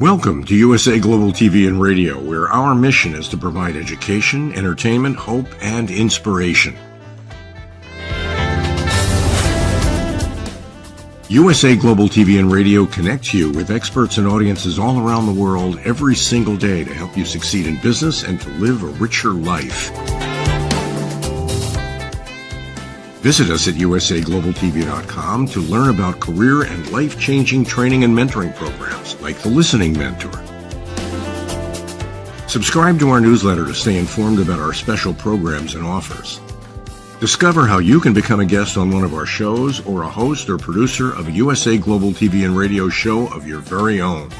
Welcome to USA Global TV and Radio, where our mission is to provide education, entertainment, hope, and inspiration. USA Global TV and Radio connects you with experts and audiences all around the world every single day to help you succeed in business and to live a richer life. Visit us at usaglobaltv.com to learn about career and life-changing training and mentoring programs like the Listening Mentor. Subscribe to our newsletter to stay informed about our special programs and offers. Discover how you can become a guest on one of our shows or a host or producer of a USA Global TV and Radio show of your very own.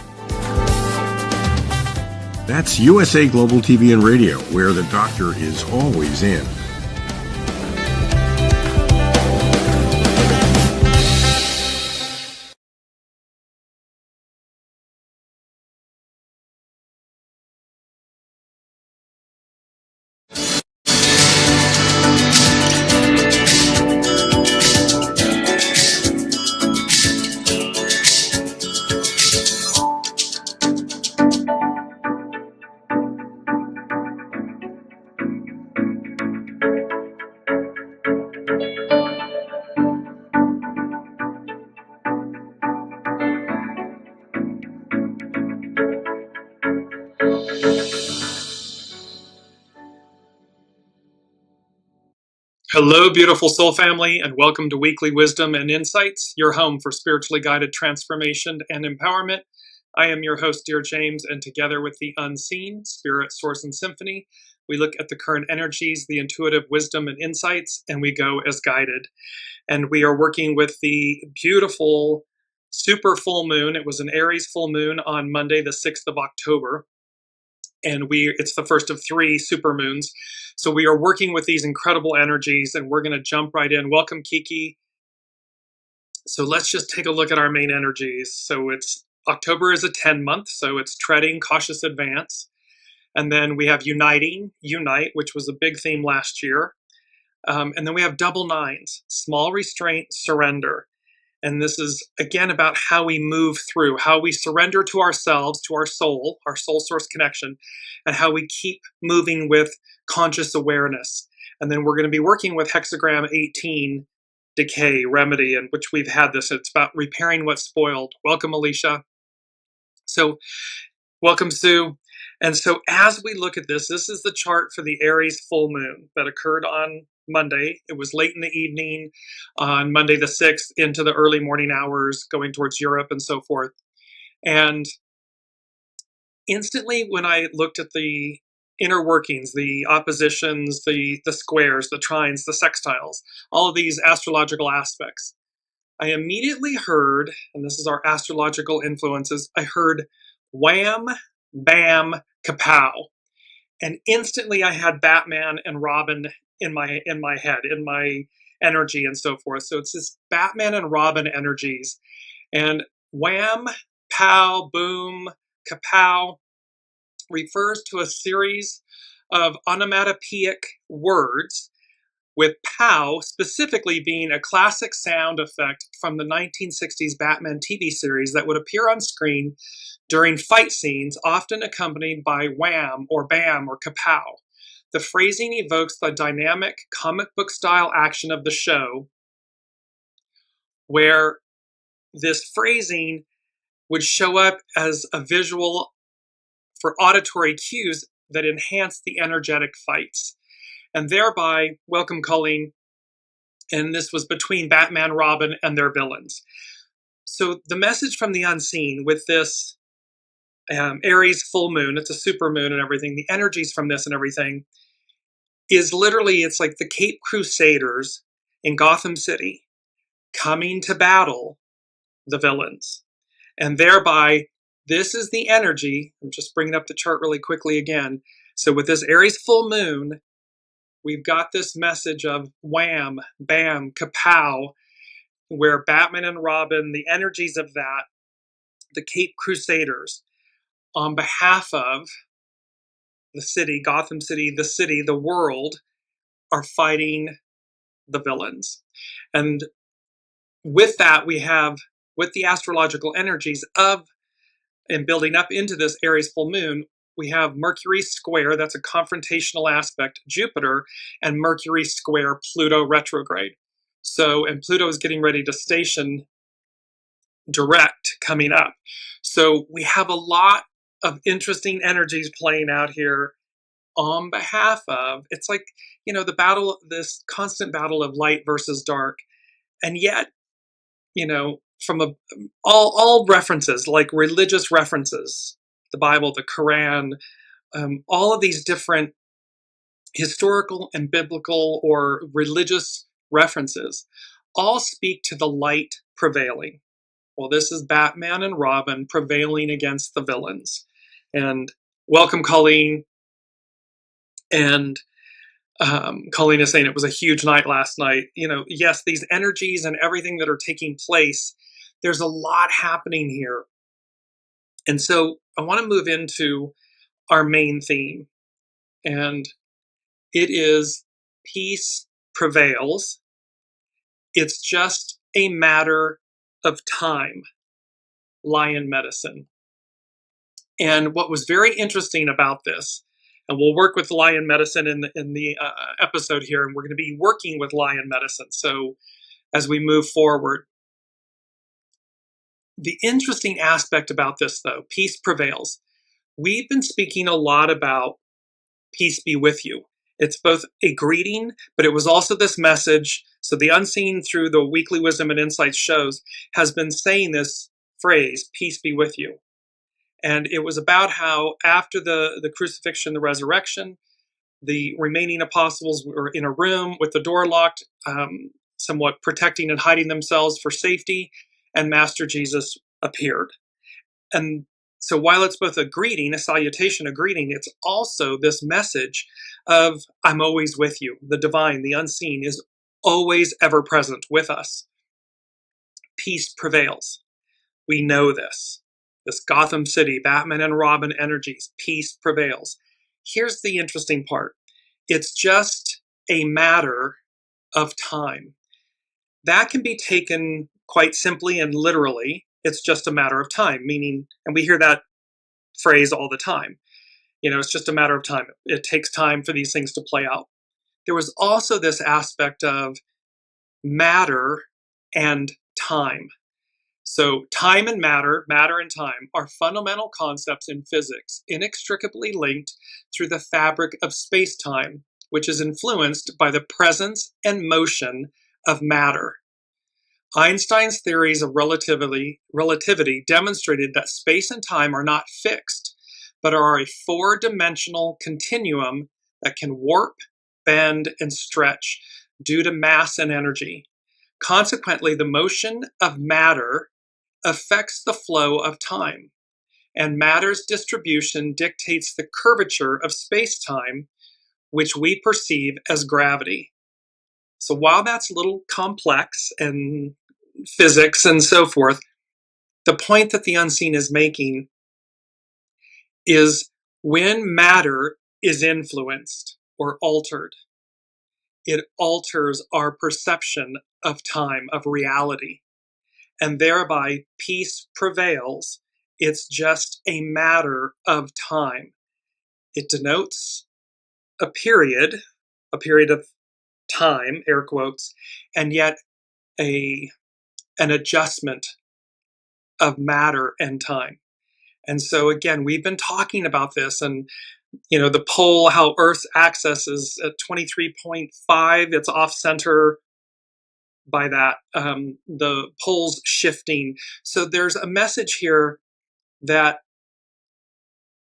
That's USA Global TV and Radio, where the doctor is always in. Hello, beautiful soul family, and welcome to Weekly Wisdom and Insights, your home for spiritually guided transformation and empowerment. I am your host, Dearjames, and together with the unseen, Spirit, Source, and Symphony, we look at the current energies, the intuitive wisdom and insights, and we go as guided. And we are working with the beautiful super full moon. It was an Aries full moon on Monday, the 6th of October. And it's the first of 3 super moons. So we are working with these incredible energies, and we're going to jump right in. Welcome, Kiki. So let's just take a look at our main energies. So October is a 10 month, so it's treading, cautious advance. And then we have uniting, unite, which was a big theme last year. And then we have double nines, small restraint, surrender. And this is, again, about how we move through, how we surrender to ourselves, to our soul source connection, and how we keep moving with conscious awareness. And then we're going to be working with hexagram 18, decay, remedy, in which we've had this. It's about repairing what's spoiled. Welcome, Alicia. So, welcome, Sue. And so as we look at this is the chart for the Aries full moon that occurred on Monday. It was late in the evening on Monday the 6th into the early morning hours going towards Europe and so forth. And instantly when I looked at the inner workings, the oppositions, the squares, the trines, the sextiles, all of these astrological aspects, I immediately heard, and this is our astrological influences, I heard WHAM, BAM, KAPOW. And instantly I had Batman and Robin in my head, in my energy and so forth. So it's this Batman and Robin energies. And wham, pow, boom, kapow refers to a series of onomatopoeic words, with pow specifically being a classic sound effect from the 1960s Batman TV series that would appear on screen during fight scenes, often accompanied by wham or bam or kapow. The phrasing evokes the dynamic comic book style action of the show, where this phrasing would show up as a visual for auditory cues that enhance the energetic fights. And thereby, welcome, Colleen. And this was between Batman, Robin, and their villains. So the message from the unseen with this Aries full moon, it's a super moon and everything, the energies from this and everything, is literally, it's like the Cape Crusaders in Gotham City coming to battle the villains. And thereby, this is the energy. I'm just bringing up the chart really quickly again. So with this Aries full moon, we've got this message of wham, bam, kapow, where Batman and Robin, the energies of that, the Cape Crusaders, on behalf of the city, Gotham City, the world, are fighting the villains. And with that, we have, with the astrological energies of and building up into this Aries full moon, we have Mercury square, that's a confrontational aspect, Jupiter, and Mercury square Pluto retrograde. So, and Pluto is getting ready to station direct coming up. So we have a lot of interesting energies playing out here on behalf of, it's like, the battle, this constant battle of light versus dark. And yet, from all references, like religious references, the Bible, the Quran, all of these different historical and biblical or religious references all speak to the light prevailing. Well, this is Batman and Robin prevailing against the villains. And welcome, Colleen. And Colleen is saying it was a huge night last night. Yes, these energies and everything that are taking place, there's a lot happening here. And so I want to move into our main theme. And it is peace prevails. It's just a matter of time. Lion medicine. And what was very interesting about this, and we'll work with lion medicine in the episode here, and we're going to be working with lion medicine. So as we move forward, the interesting aspect about this, though, peace prevails. We've been speaking a lot about peace be with you. It's both a greeting, but it was also this message. So the Unseen, through the Weekly Wisdom and Insights shows, has been saying this phrase, peace be with you. And it was about how after the crucifixion, the resurrection, the remaining apostles were in a room with the door locked, somewhat protecting and hiding themselves for safety, and Master Jesus appeared. And so while it's both a greeting, a salutation, a greeting, it's also this message of, I'm always with you. The divine, the unseen is always ever present with us. Peace prevails. We know this. This Gotham City, Batman and Robin energies, peace prevails. Here's the interesting part. It's just a matter of time. That can be taken quite simply and literally. It's just a matter of time, meaning, and we hear that phrase all the time, it's just a matter of time. It takes time for these things to play out. There was also this aspect of matter and time. So time and matter, matter and time, are fundamental concepts in physics, inextricably linked through the fabric of space-time, which is influenced by the presence and motion of matter. Einstein's theories of relativity demonstrated that space and time are not fixed, but are a four-dimensional continuum that can warp, bend, and stretch due to mass and energy. Consequently, the motion of matter affects the flow of time, and matter's distribution dictates the curvature of space-time, which we perceive as gravity. So while that's a little complex and physics and so forth, the point that the unseen is making is when matter is influenced or altered, it alters our perception of time, of reality. And thereby peace prevails. It's just a matter of time. It denotes a period of time, air quotes, and yet an adjustment of matter and time. And so again, we've been talking about this, and the pole, how Earth's axis is at 23.5, it's off center by that, the poles shifting. So there's a message here that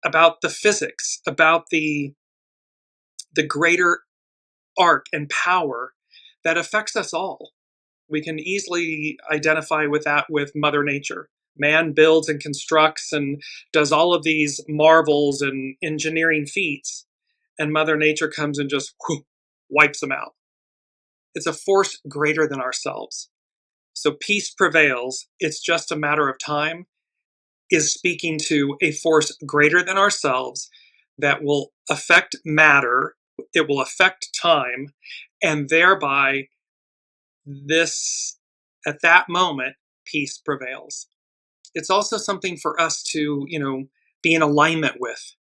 about the physics, about the greater arc and power that affects us all. We can easily identify with that with Mother Nature. Man builds and constructs and does all of these marvels and engineering feats, and Mother Nature comes and just wipes them out. It's a force greater than ourselves. So peace prevails. It's just a matter of time is speaking to a force greater than ourselves that will affect matter. It will affect time, and thereby at that moment, peace prevails. it's also something for us to, be in alignment with,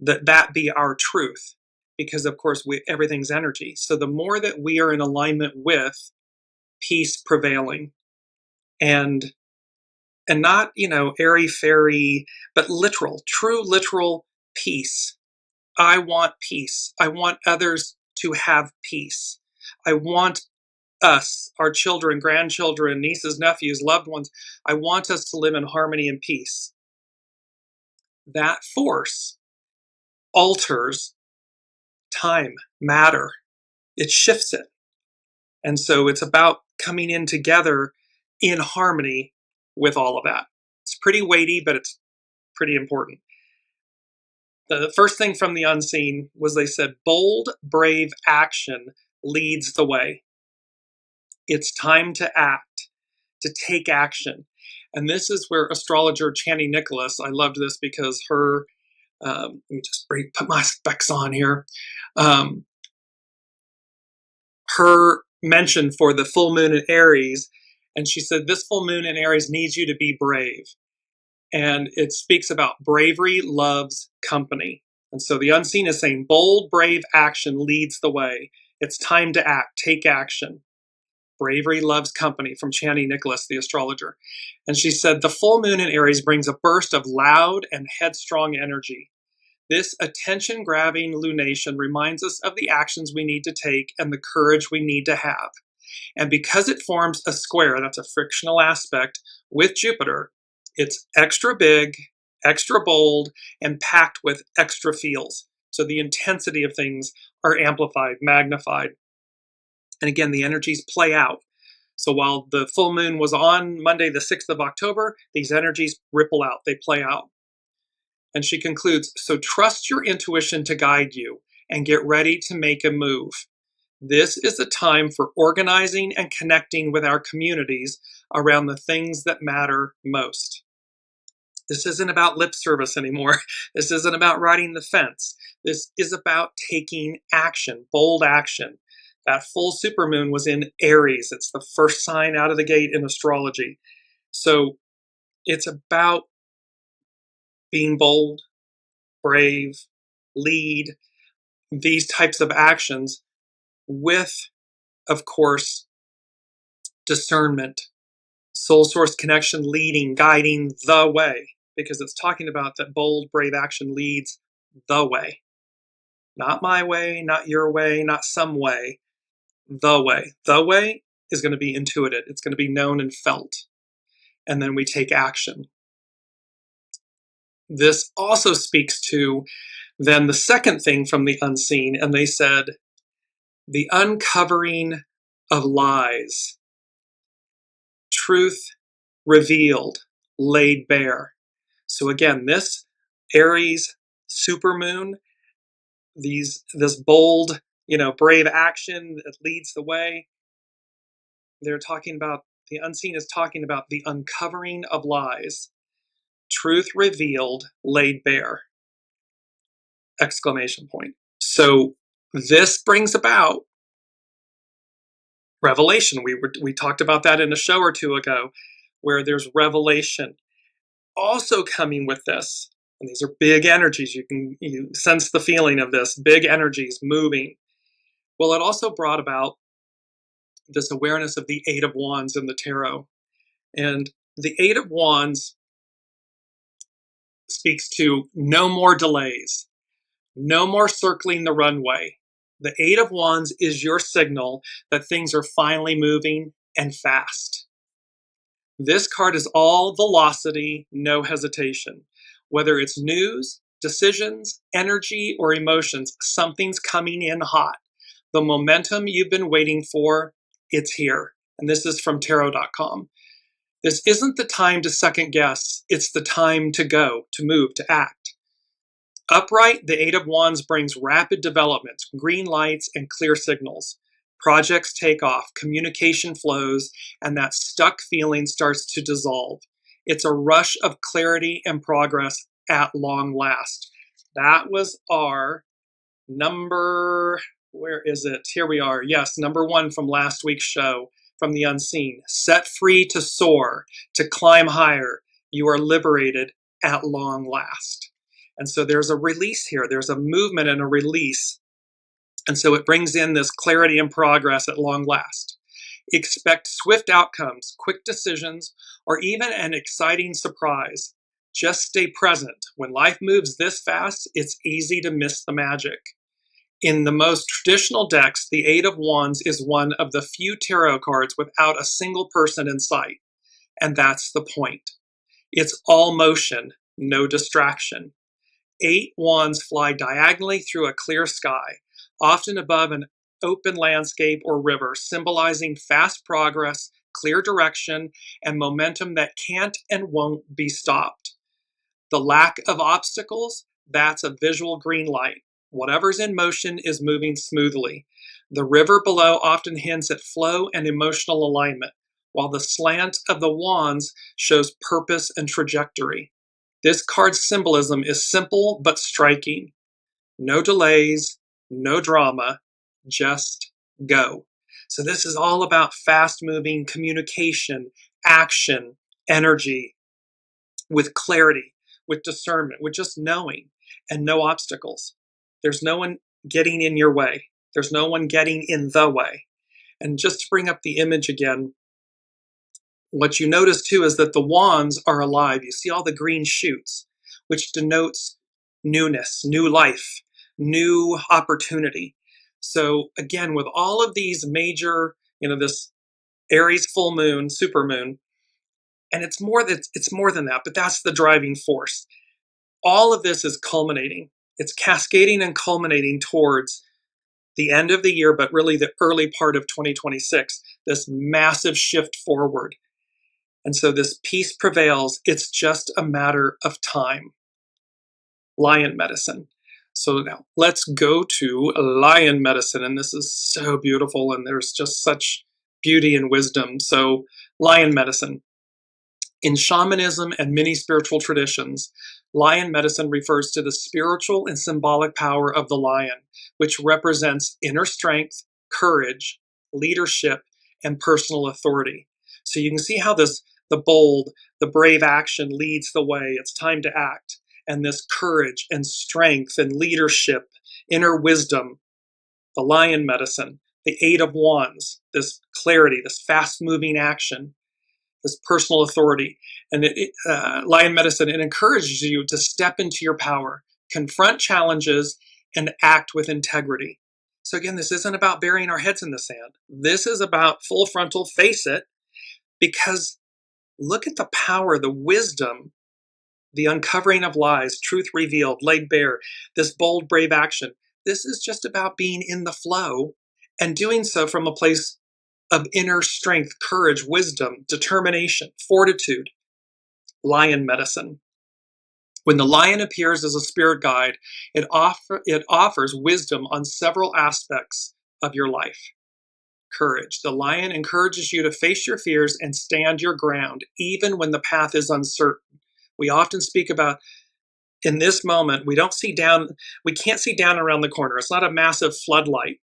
that be our truth, because of course everything's energy. So the more that we are in alignment with peace prevailing, and not, airy fairy, but literal, true literal peace. I want peace. I want others to have peace. I want us, our children, grandchildren, nieces, nephews, loved ones, I want us to live in harmony and peace. That force alters time, matter. It shifts it. And so it's about coming in together in harmony with all of that. It's pretty weighty, but it's pretty important. The first thing from the unseen was they said, bold, brave action leads the way. It's time to act, to take action. And this is where astrologer Chani Nicholas, I loved this because her, let me just put my specs on here. Her mention for the full moon in Aries, and she said, this full moon in Aries needs you to be brave. And it speaks about bravery loves company. And so the unseen is saying, bold, brave action leads the way. It's time to act, take action. Bravery loves company, from Chani Nicholas, the astrologer. And she said, the full moon in Aries brings a burst of loud and headstrong energy. This attention-grabbing lunation reminds us of the actions we need to take and the courage we need to have. And because it forms a square, that's a frictional aspect, with Jupiter, it's extra big, extra bold, and packed with extra feels. So the intensity of things are amplified, magnified. And again, the energies play out. So while the full moon was on Monday, the 6th of October, these energies ripple out, they play out. And she concludes, so trust your intuition to guide you and get ready to make a move. This is the time for organizing and connecting with our communities around the things that matter most. This isn't about lip service anymore. This isn't about riding the fence. This is about taking action, bold action. That full supermoon was in Aries. It's the first sign out of the gate in astrology. So it's about being bold, brave, lead, these types of actions with, of course, discernment, soul source connection, leading, guiding the way, because it's talking about that bold, brave action leads the way. Not my way, not your way, not some way, the way. The way is going to be intuited. It's going to be known and felt. And then we take action. This also speaks to then the second thing from the unseen, and they said, the uncovering of lies. Truth revealed, laid bare. So again, this Aries supermoon, this bold, brave action that leads the way. They're talking about, the unseen is talking about the uncovering of lies. Truth revealed, laid bare. Exclamation point. So this brings about revelation. We talked about that in a show or two ago, where there's revelation also coming with this. And these are big energies. You sense the feeling of this, big energies moving. Well, it also brought about this awareness of the Eight of Wands in the tarot. And the Eight of Wands speaks to no more delays, no more circling the runway. The Eight of Wands is your signal that things are finally moving and fast. This card is all velocity, no hesitation. Whether it's news, decisions, energy, or emotions, something's coming in hot. The momentum you've been waiting for, it's here. And this is from tarot.com. This isn't the time to second guess. It's the time to go, to move, to act. Upright, the Eight of Wands brings rapid developments, green lights, and clear signals. Projects take off, communication flows, and that stuck feeling starts to dissolve. It's a rush of clarity and progress at long last. That was our number, where is it? Here we are. Yes, number 1 from last week's show, from the unseen. Set free to soar, to climb higher, You are liberated at long last. And so there's a release here. There's a movement and a release. And so it brings in this clarity and progress at long last. Expect swift outcomes, quick decisions, or even an exciting surprise. Just stay present. When life moves this fast, it's easy to miss the magic. In the most traditional decks, the Eight of Wands is one of the few tarot cards without a single person in sight. And that's the point. It's all motion, no distraction. 8 wands fly diagonally through a clear sky, often above an open landscape or river, symbolizing fast progress, clear direction, and momentum that can't and won't be stopped. The lack of obstacles, that's a visual green light. Whatever's in motion is moving smoothly. The river below often hints at flow and emotional alignment, while the slant of the wands shows purpose and trajectory. This card's symbolism is simple but striking. No delays, no drama, just go. So this is all about fast-moving communication, action, energy, with clarity, with discernment, with just knowing, and no obstacles. There's no one getting in your way. There's no one getting in the way. And just to bring up the image again, what you notice too is that the wands are alive. You see all the green shoots, which denotes newness, new life, new opportunity. So again, with all of these major, this Aries full moon, supermoon, and it's more than that, but that's the driving force. All of this is culminating. It's cascading and culminating towards the end of the year, but really the early part of 2026, this massive shift forward. And so this peace prevails. It's just a matter of time. Lion medicine. So now let's go to lion medicine. And this is so beautiful, and there's just such beauty and wisdom. So lion medicine. In shamanism and many spiritual traditions, lion medicine refers to the spiritual and symbolic power of the lion, which represents inner strength, courage, leadership, and personal authority. So you can see how the bold, the brave action leads the way. It's time to act. And this courage and strength and leadership, inner wisdom, the lion medicine, the Eight of Wands, this clarity, this fast-moving action, this personal authority. And lion medicine, it encourages you to step into your power, confront challenges, and act with integrity. So again, this isn't about burying our heads in the sand. This is about full frontal, face it, because look at the power, the wisdom, the uncovering of lies, truth revealed, laid bare, this bold, brave action. This is just about being in the flow and doing so from a place of inner strength, courage, wisdom, determination, fortitude. Lion medicine. When the lion appears as a spirit guide, it offers wisdom on several aspects of your life. Courage. The lion encourages you to face your fears and stand your ground, even when the path is uncertain. We often speak about, in this moment, we can't see down around the corner. It's not a massive floodlight.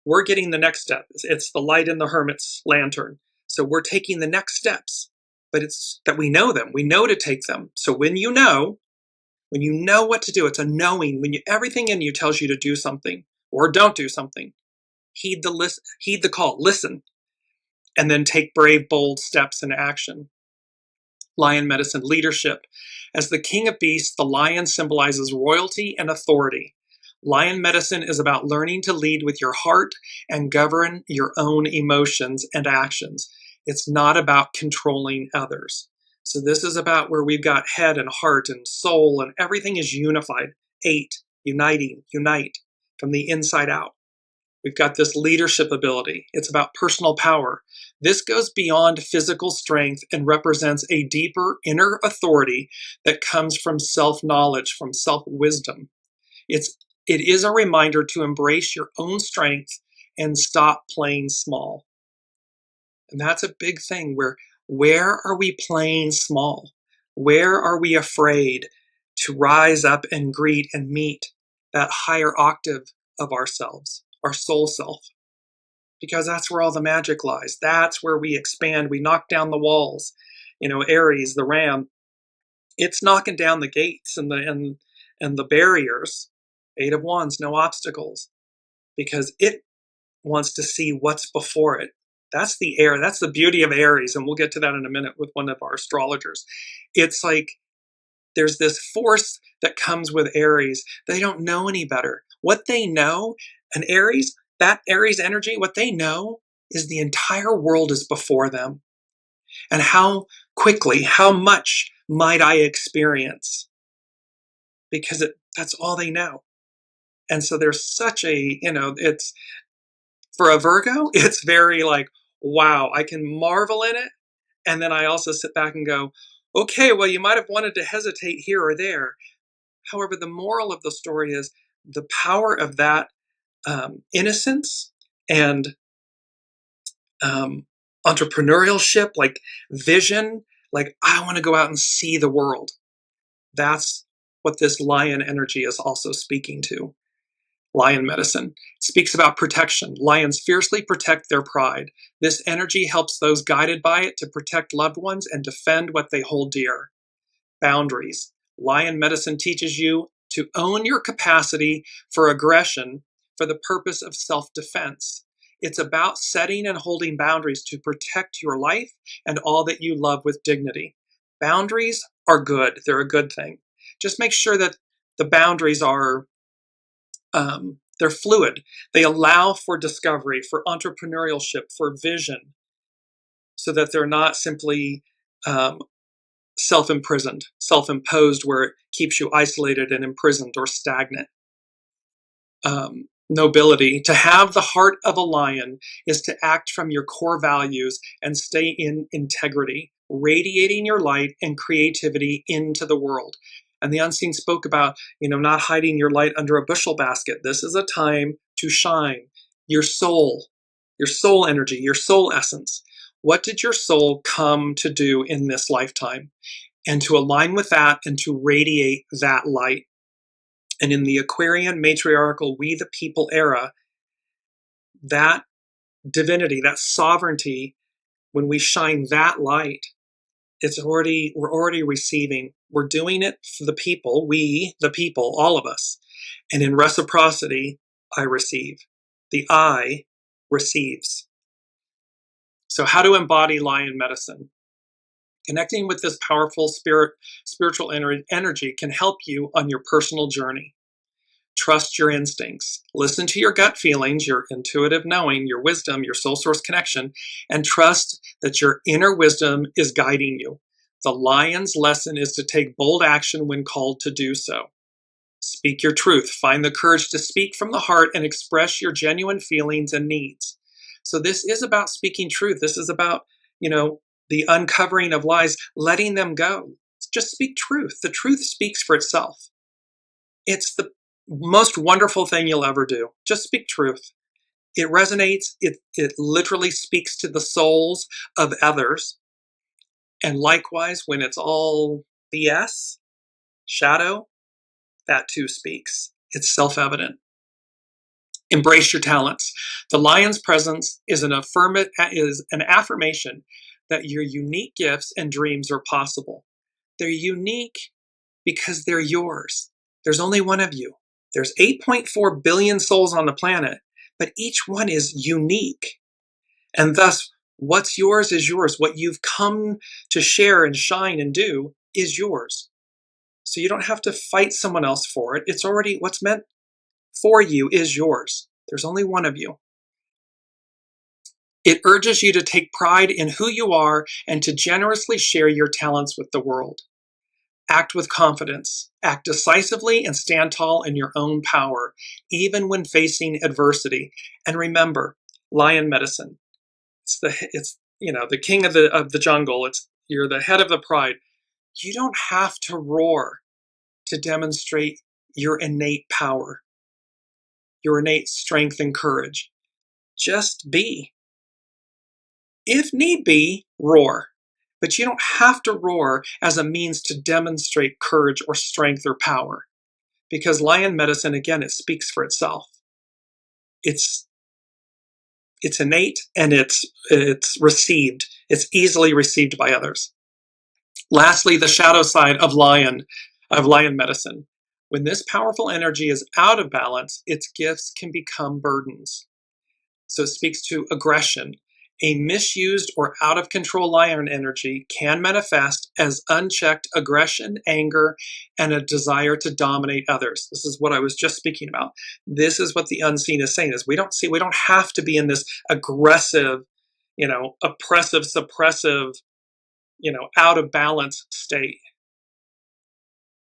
We're getting the next step. It's the light in the hermit's lantern. So we're taking the next steps, but it's that we know them. We know to take them. So when you know what to do, it's a knowing. Everything in you tells you to do something or don't do something. Heed the call, listen, and then take brave, bold steps into action. Lion medicine, leadership. As the king of beasts, the lion symbolizes royalty and authority. Lion medicine is about learning to lead with your heart and govern your own emotions and actions. It's not about controlling others. So this is about where we've got head and heart and soul, and everything is unified. 8, unite from the inside out. We've got this leadership ability. It's about personal power. This goes beyond physical strength and represents a deeper inner authority that comes from self-knowledge, from self-wisdom. It is a reminder to embrace your own strength and stop playing small. And that's a big thing. Where are we playing small? Where are we afraid to rise up and greet and meet that higher octave of ourselves, our soul self? Because that's where all the magic lies. That's where we expand. We knock down the walls. Aries, the ram, It's knocking down the gates and the barriers. 8 of Wands, no obstacles, because it wants to see what's before it. That's the air. That's the beauty of Aries, and we'll get to that in a minute with one of our astrologers. It's like there's this force that comes with Aries. They don't know any better. What they know, and Aries, that Aries energy, what they know is the entire world is before them. And how quickly, how much might I experience? Because that's all they know. And so there's such a, it's, for a Virgo, it's very like, wow, I can marvel in it. And then I also sit back and go, okay, well, you might have wanted to hesitate here or there. However, the moral of the story is the power of that innocence and entrepreneurship, like vision, like I want to go out and see the world. That's what this lion energy is also speaking to. Lion medicine speaks about protection. Lions fiercely protect their pride. This energy helps those guided by it to protect loved ones and defend what they hold dear. Boundaries. Lion medicine teaches you to own your capacity for aggression for the purpose of self-defense. It's about setting and holding boundaries to protect your life and all that you love with dignity. Boundaries are good. They're a good thing. Just make sure that the boundaries are they're fluid. They allow for discovery, for entrepreneurship, for vision, so that they're not simply self-imprisoned, self-imposed, where it keeps you isolated and imprisoned or stagnant. Nobility. To have the heart of a lion is to act from your core values and stay in integrity, radiating your light and creativity into the world. And the unseen spoke about, not hiding your light under a bushel basket. This is a time to shine your soul energy, your soul essence. What did your soul come to do in this lifetime? And to align with that and to radiate that light. And in the Aquarian matriarchal We the People era, that divinity, that sovereignty, when we shine that light, we're already receiving. We're doing it for the people, we, the people, all of us. And in reciprocity, I receive. The I receives. So how to embody lion medicine? Connecting with this powerful spiritual energy can help you on your personal journey. Trust your instincts. Listen to your gut feelings, your intuitive knowing, your wisdom, your soul source connection, and trust that your inner wisdom is guiding you. The lion's lesson is to take bold action when called to do so. Speak your truth. Find the courage to speak from the heart and express your genuine feelings and needs. So this is about speaking truth. This is about, the uncovering of lies, letting them go. Just speak truth. The truth speaks for itself. It's the most wonderful thing you'll ever do. Just speak truth. It resonates. It literally speaks to the souls of others. And likewise, when it's all BS, shadow, that too speaks. It's self-evident. Embrace your talents. The lion's presence is an affirmation that your unique gifts and dreams are possible. They're unique because they're yours. There's only one of you. There's 8.4 billion souls on the planet, but each one is unique. And thus, what's yours is yours. What you've come to share and shine and do is yours. So you don't have to fight someone else for it. It's already what's meant for you is yours. There's only one of you. It urges you to take pride in who you are and to generously share your talents with the world. Act with confidence, act decisively, and stand tall in your own power, even when facing adversity. And remember, lion medicine. It's the king of the jungle. You're the head of the pride. You don't have to roar to demonstrate your innate power, your innate strength and courage. Just be. If need be, roar. But you don't have to roar as a means to demonstrate courage or strength or power. Because lion medicine, again, it speaks for itself. It's innate and it's received. It's easily received by others. Lastly, the shadow side of lion medicine. When this powerful energy is out of balance, its gifts can become burdens. So it speaks to aggression. A misused or out of control lion energy can manifest as unchecked aggression, anger, and a desire to dominate others. This is what I was just speaking about. This is what the unseen is saying, is we don't have to be in this aggressive, oppressive, suppressive, out of balance state,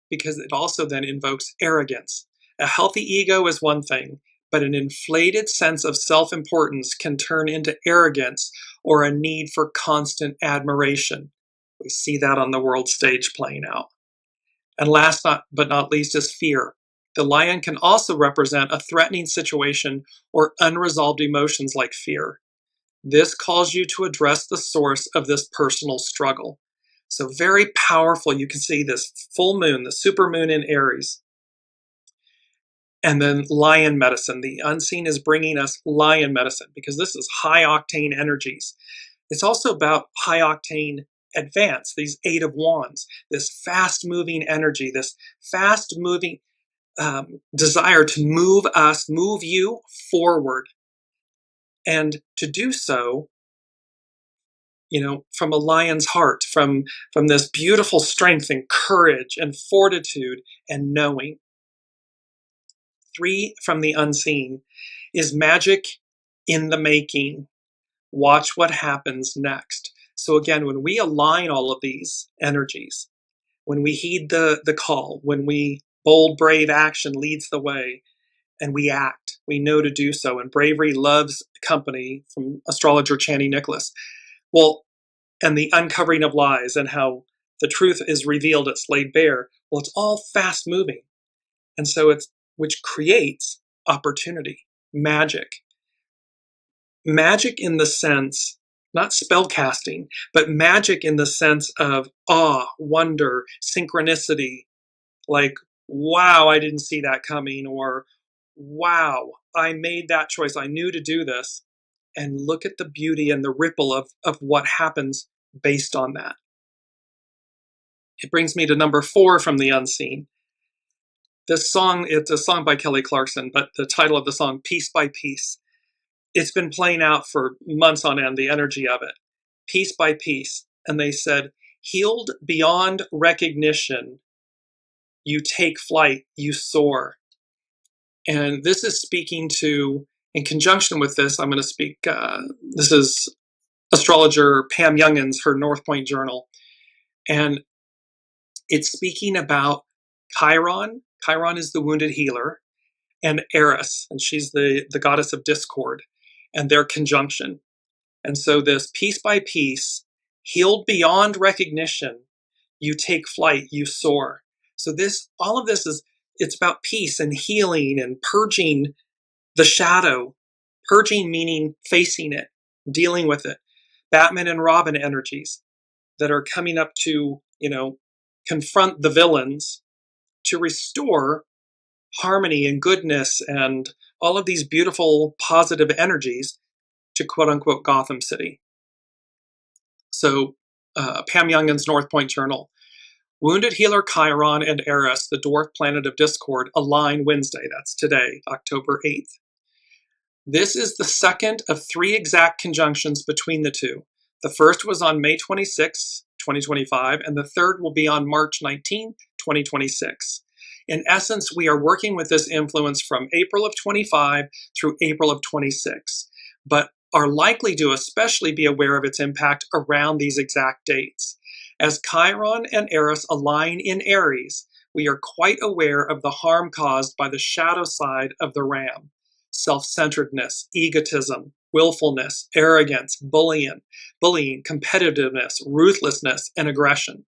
because it also then invokes arrogance. A healthy ego is one thing, but an inflated sense of self-importance can turn into arrogance or a need for constant admiration. We see that on the world stage playing out. And last but not least is fear. The lion can also represent a threatening situation or unresolved emotions like fear. This calls you to address the source of this personal struggle. So very powerful. You can see this full moon, the supermoon in Aries. And then lion medicine. The unseen is bringing us lion medicine because this is high octane energies. It's also about high octane advance, these 8 of wands, this fast moving energy, this fast moving desire to move you forward. And to do so, from a lion's heart, from this beautiful strength and courage and fortitude and knowing. 3 from the unseen is magic in the making. Watch what happens next. So again, when we align all of these energies, when we heed the call, when we bold, brave action leads the way, and we act, we know to do so, and bravery loves company, from astrologer Channing Nicholas. Well, and the uncovering of lies and how the truth is revealed, it's laid bare. Well, it's all fast moving. And so which creates opportunity, magic. Magic in the sense, not spell casting, but magic in the sense of awe, wonder, synchronicity, like, wow, I didn't see that coming, or wow, I made that choice. I knew to do this. And look at the beauty and the ripple of what happens based on that. It brings me to number 4 from the unseen. This song, it's a song by Kelly Clarkson, but the title of the song, Piece by Piece. It's been playing out for months on end, the energy of it. Piece by piece. And they said, healed beyond recognition, you take flight, you soar. And this is speaking to, in conjunction with this, I'm going to speak, this is astrologer Pam Youngin's, her North Point journal. And it's speaking about Chiron. Chiron is the wounded healer, and Eris, and she's the goddess of discord, and their conjunction. And so this piece by piece, healed beyond recognition, you take flight, you soar. So all of this it's about peace and healing and purging the shadow. Purging meaning facing it, dealing with it. Batman and Robin energies that are coming up to, confront the villains, to restore harmony and goodness and all of these beautiful positive energies to quote unquote Gotham City. So Pam Youngin's North Point Journal. Wounded healer Chiron and Eris, the dwarf planet of discord, align Wednesday. That's today, October 8th. This is the second of 3 exact conjunctions between the two. The first was on May 26, 2025, and the third will be on March 19, 2026. In essence, we are working with this influence from April of 25 through April of 26, but are likely to especially be aware of its impact around these exact dates. As Chiron and Eris align in Aries, we are quite aware of the harm caused by the shadow side of the ram. Self-centeredness, egotism, willfulness, arrogance, bullying, competitiveness, ruthlessness, and aggression.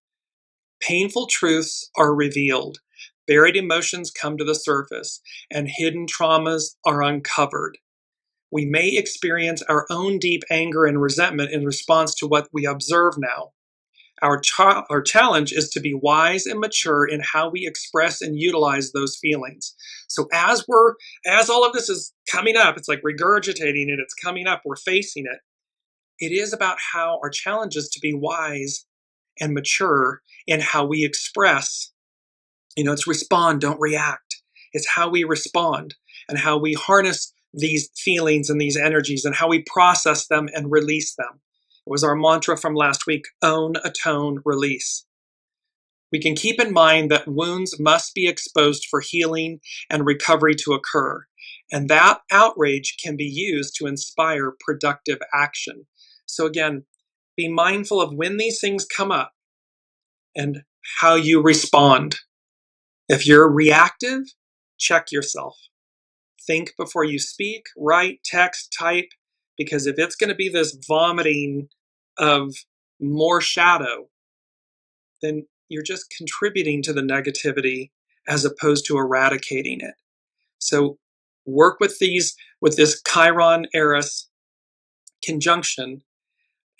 Painful truths are revealed, buried emotions come to the surface, and hidden traumas are uncovered. We may experience our own deep anger and resentment in response to what we observe now. Our challenge is to be wise and mature in how we express and utilize those feelings. So as all of this is coming up, it's like regurgitating it, it's coming up, we're facing it. It is about how our challenge is to be wise and mature in how we express. It's respond, don't react. It's how we respond and how we harness these feelings and these energies and how we process them and release them. It was our mantra from last week: own, atone, release. We can keep in mind that wounds must be exposed for healing and recovery to occur, and that outrage can be used to inspire productive action. So again, be mindful of when these things come up and how you respond. If you're reactive, check yourself. Think before you speak, write, text, type, because if it's going to be this vomiting of more shadow, then you're just contributing to the negativity as opposed to eradicating it. So work with this Chiron Eris conjunction,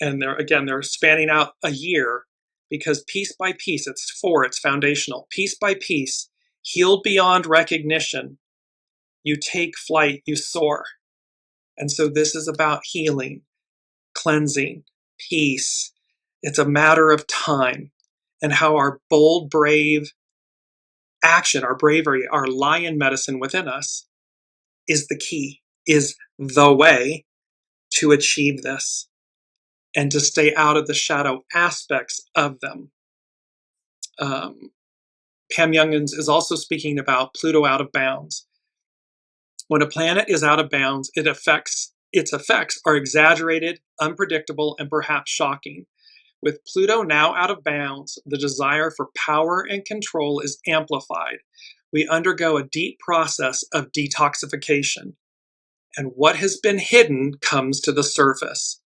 and they're spanning out a year, because piece by piece, it's foundational. Piece by piece, healed beyond recognition, you take flight, you soar. And so this is about healing, cleansing, peace. It's a matter of time, and how our bold, brave action, our bravery, our lion medicine within us is the key, is the way to achieve this and to stay out of the shadow aspects of them. Pam Youngins is also speaking about Pluto out of bounds. When a planet is out of bounds, its effects are exaggerated, unpredictable, and perhaps shocking. With Pluto now out of bounds, the desire for power and control is amplified. We undergo a deep process of detoxification, and what has been hidden comes to the surface.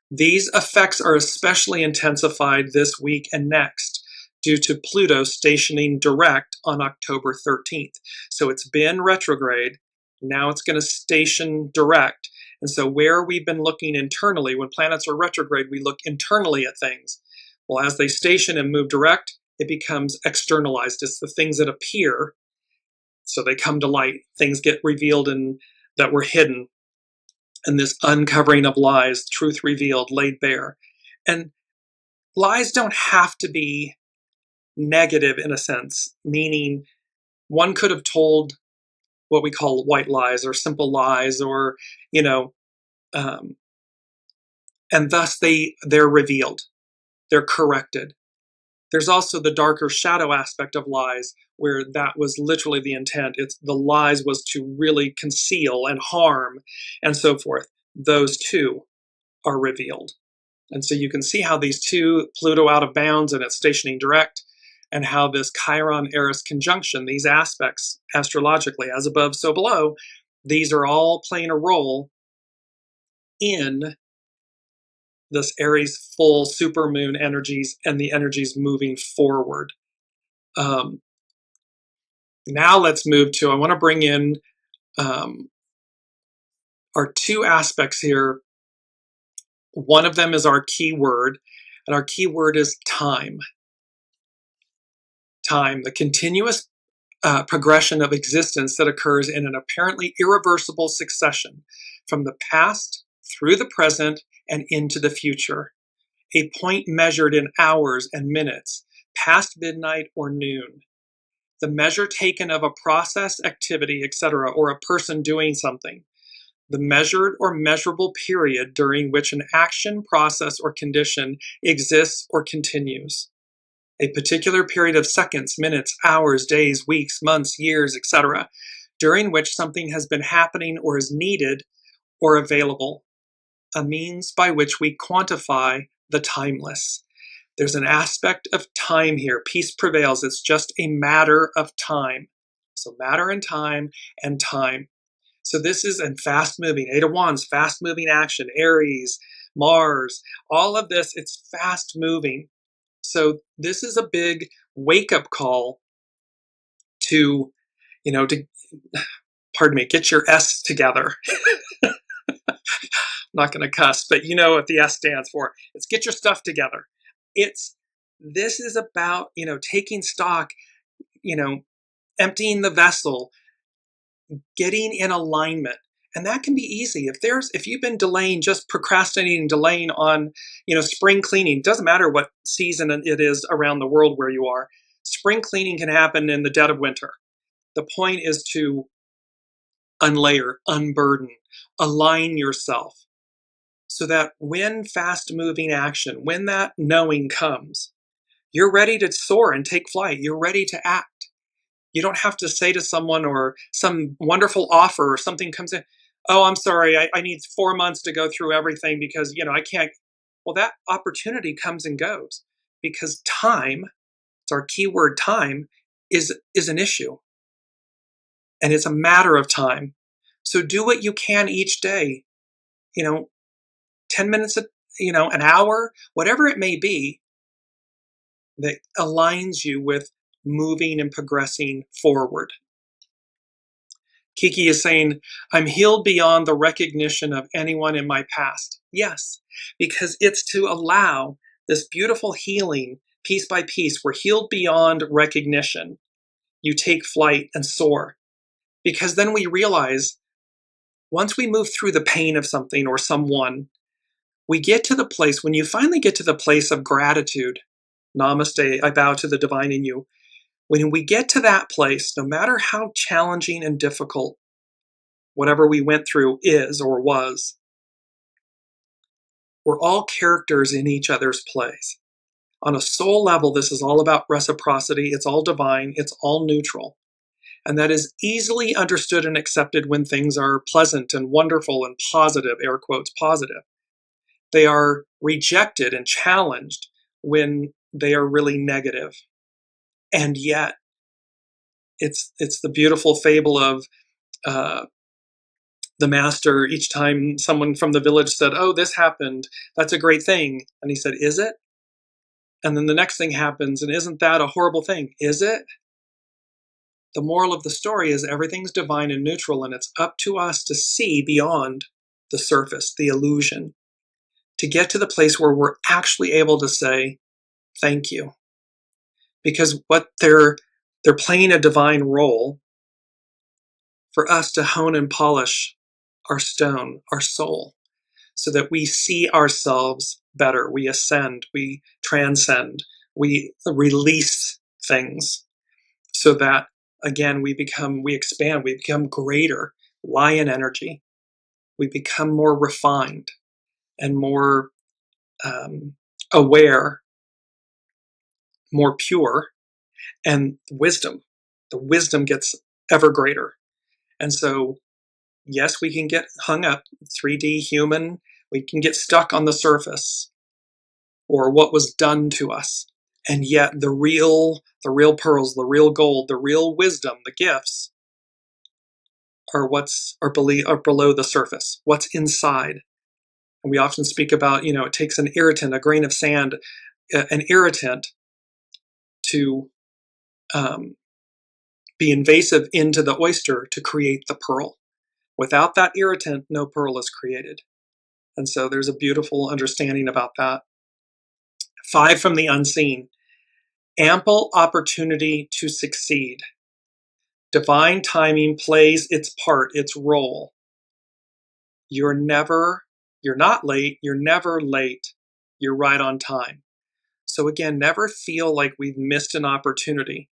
These effects are especially intensified this week and next due to Pluto stationing direct on October 13th. So it's been retrograde, now it's going to station direct. And so where we've been looking internally, when planets are retrograde, we look internally at things. Well, as they station and move direct, it becomes externalized. It's the things that appear, so they come to light. Things get revealed and that were hidden. And this uncovering of lies, truth revealed, laid bare. And lies don't have to be negative in a sense, meaning one could have told what we call white lies or simple lies, or, and thus they're revealed, they're corrected. There's also the darker shadow aspect of lies, where that was literally the intent. The lies was to really conceal and harm and so forth. Those two are revealed. And so you can see how these two, Pluto out of bounds and it's stationing direct, and how this Chiron Eris conjunction, these aspects astrologically, as above, so below, these are all playing a role in this Aries full supermoon energies and the energies moving forward. Now let's move to, I want to bring in our two aspects here. One of them is our keyword, and our keyword is time. Time, the continuous progression of existence that occurs in an apparently irreversible succession from the past through the present and into the future. A point measured in hours and minutes, past midnight or noon. The measure taken of a process, activity, etc., or a person doing something. The measured or measurable period during which an action, process, or condition exists or continues. A particular period of seconds, minutes, hours, days, weeks, months, years, etc., during which something has been happening or is needed or available. A means by which we quantify the timeless. There's an aspect of time here. Peace prevails. It's just a matter of time. So matter and time and time. So this is in fast moving. Eight of Wands, fast moving action. Aries, Mars, all of this, it's fast moving. So this is a big wake up call to, get your S together. I'm not going to cuss, but you know what the S stands for. It's get your stuff together. This is about, taking stock, emptying the vessel, getting in alignment. And that can be easy. If you've been delaying, just procrastinating, delaying on, spring cleaning, doesn't matter what season it is around the world where you are. Spring cleaning can happen in the dead of winter. The point is to unlayer, unburden, align yourself so that when fast moving action, when that knowing comes, you're ready to soar and take flight. You're ready to act. You don't have to say to someone, or some wonderful offer or something comes in, oh, I'm sorry, I need 4 months to go through everything because, I can't. Well, that opportunity comes and goes because time, it's our key word, time, is an issue. And it's a matter of time. So do what you can each day, 10 minutes, an hour, whatever it may be, that aligns you with moving and progressing forward. Kiki is saying, I'm healed beyond the recognition of anyone in my past. Yes, because it's to allow this beautiful healing piece by piece. We're healed beyond recognition. You take flight and soar. Because then we realize once we move through the pain of something or someone, we get to the place, when you finally get to the place of gratitude, namaste, I bow to the divine in you. When we get to that place, no matter how challenging and difficult whatever we went through is or was, we're all characters in each other's plays. On a soul level, this is all about reciprocity. It's all divine. It's all neutral. And that is easily understood and accepted when things are pleasant and wonderful and positive, air quotes, positive. They are rejected and challenged when they are really negative. And yet, it's the beautiful fable of the master. Each time someone from the village said, oh, this happened, that's a great thing. And he said, is it? And then the next thing happens, and isn't that a horrible thing? Is it? The moral of the story is everything's divine and neutral, and it's up to us to see beyond the surface, the illusion, to get to the place where we're actually able to say, thank you. Because what they're playing a divine role for us to hone and polish our stone, our soul, so that we see ourselves better. We ascend, we transcend, we release things so that, again, we expand, we become greater, lion energy. We become more refined and more aware, more pure, and the wisdom gets ever greater. And so, yes, we can get hung up, 3D human, we can get stuck on the surface or what was done to us. And yet the real pearls, the real gold, the real wisdom, the gifts are below the surface, what's inside. And we often speak about, it takes an irritant, a grain of sand, an irritant to be invasive into the oyster to create the pearl. Without that irritant, no pearl is created. And so there's a beautiful understanding about that. 5 from the unseen. Ample opportunity to succeed. Divine timing plays its part, its role. You're not late, you're never late, you're right on time. So again, never feel like we've missed an opportunity.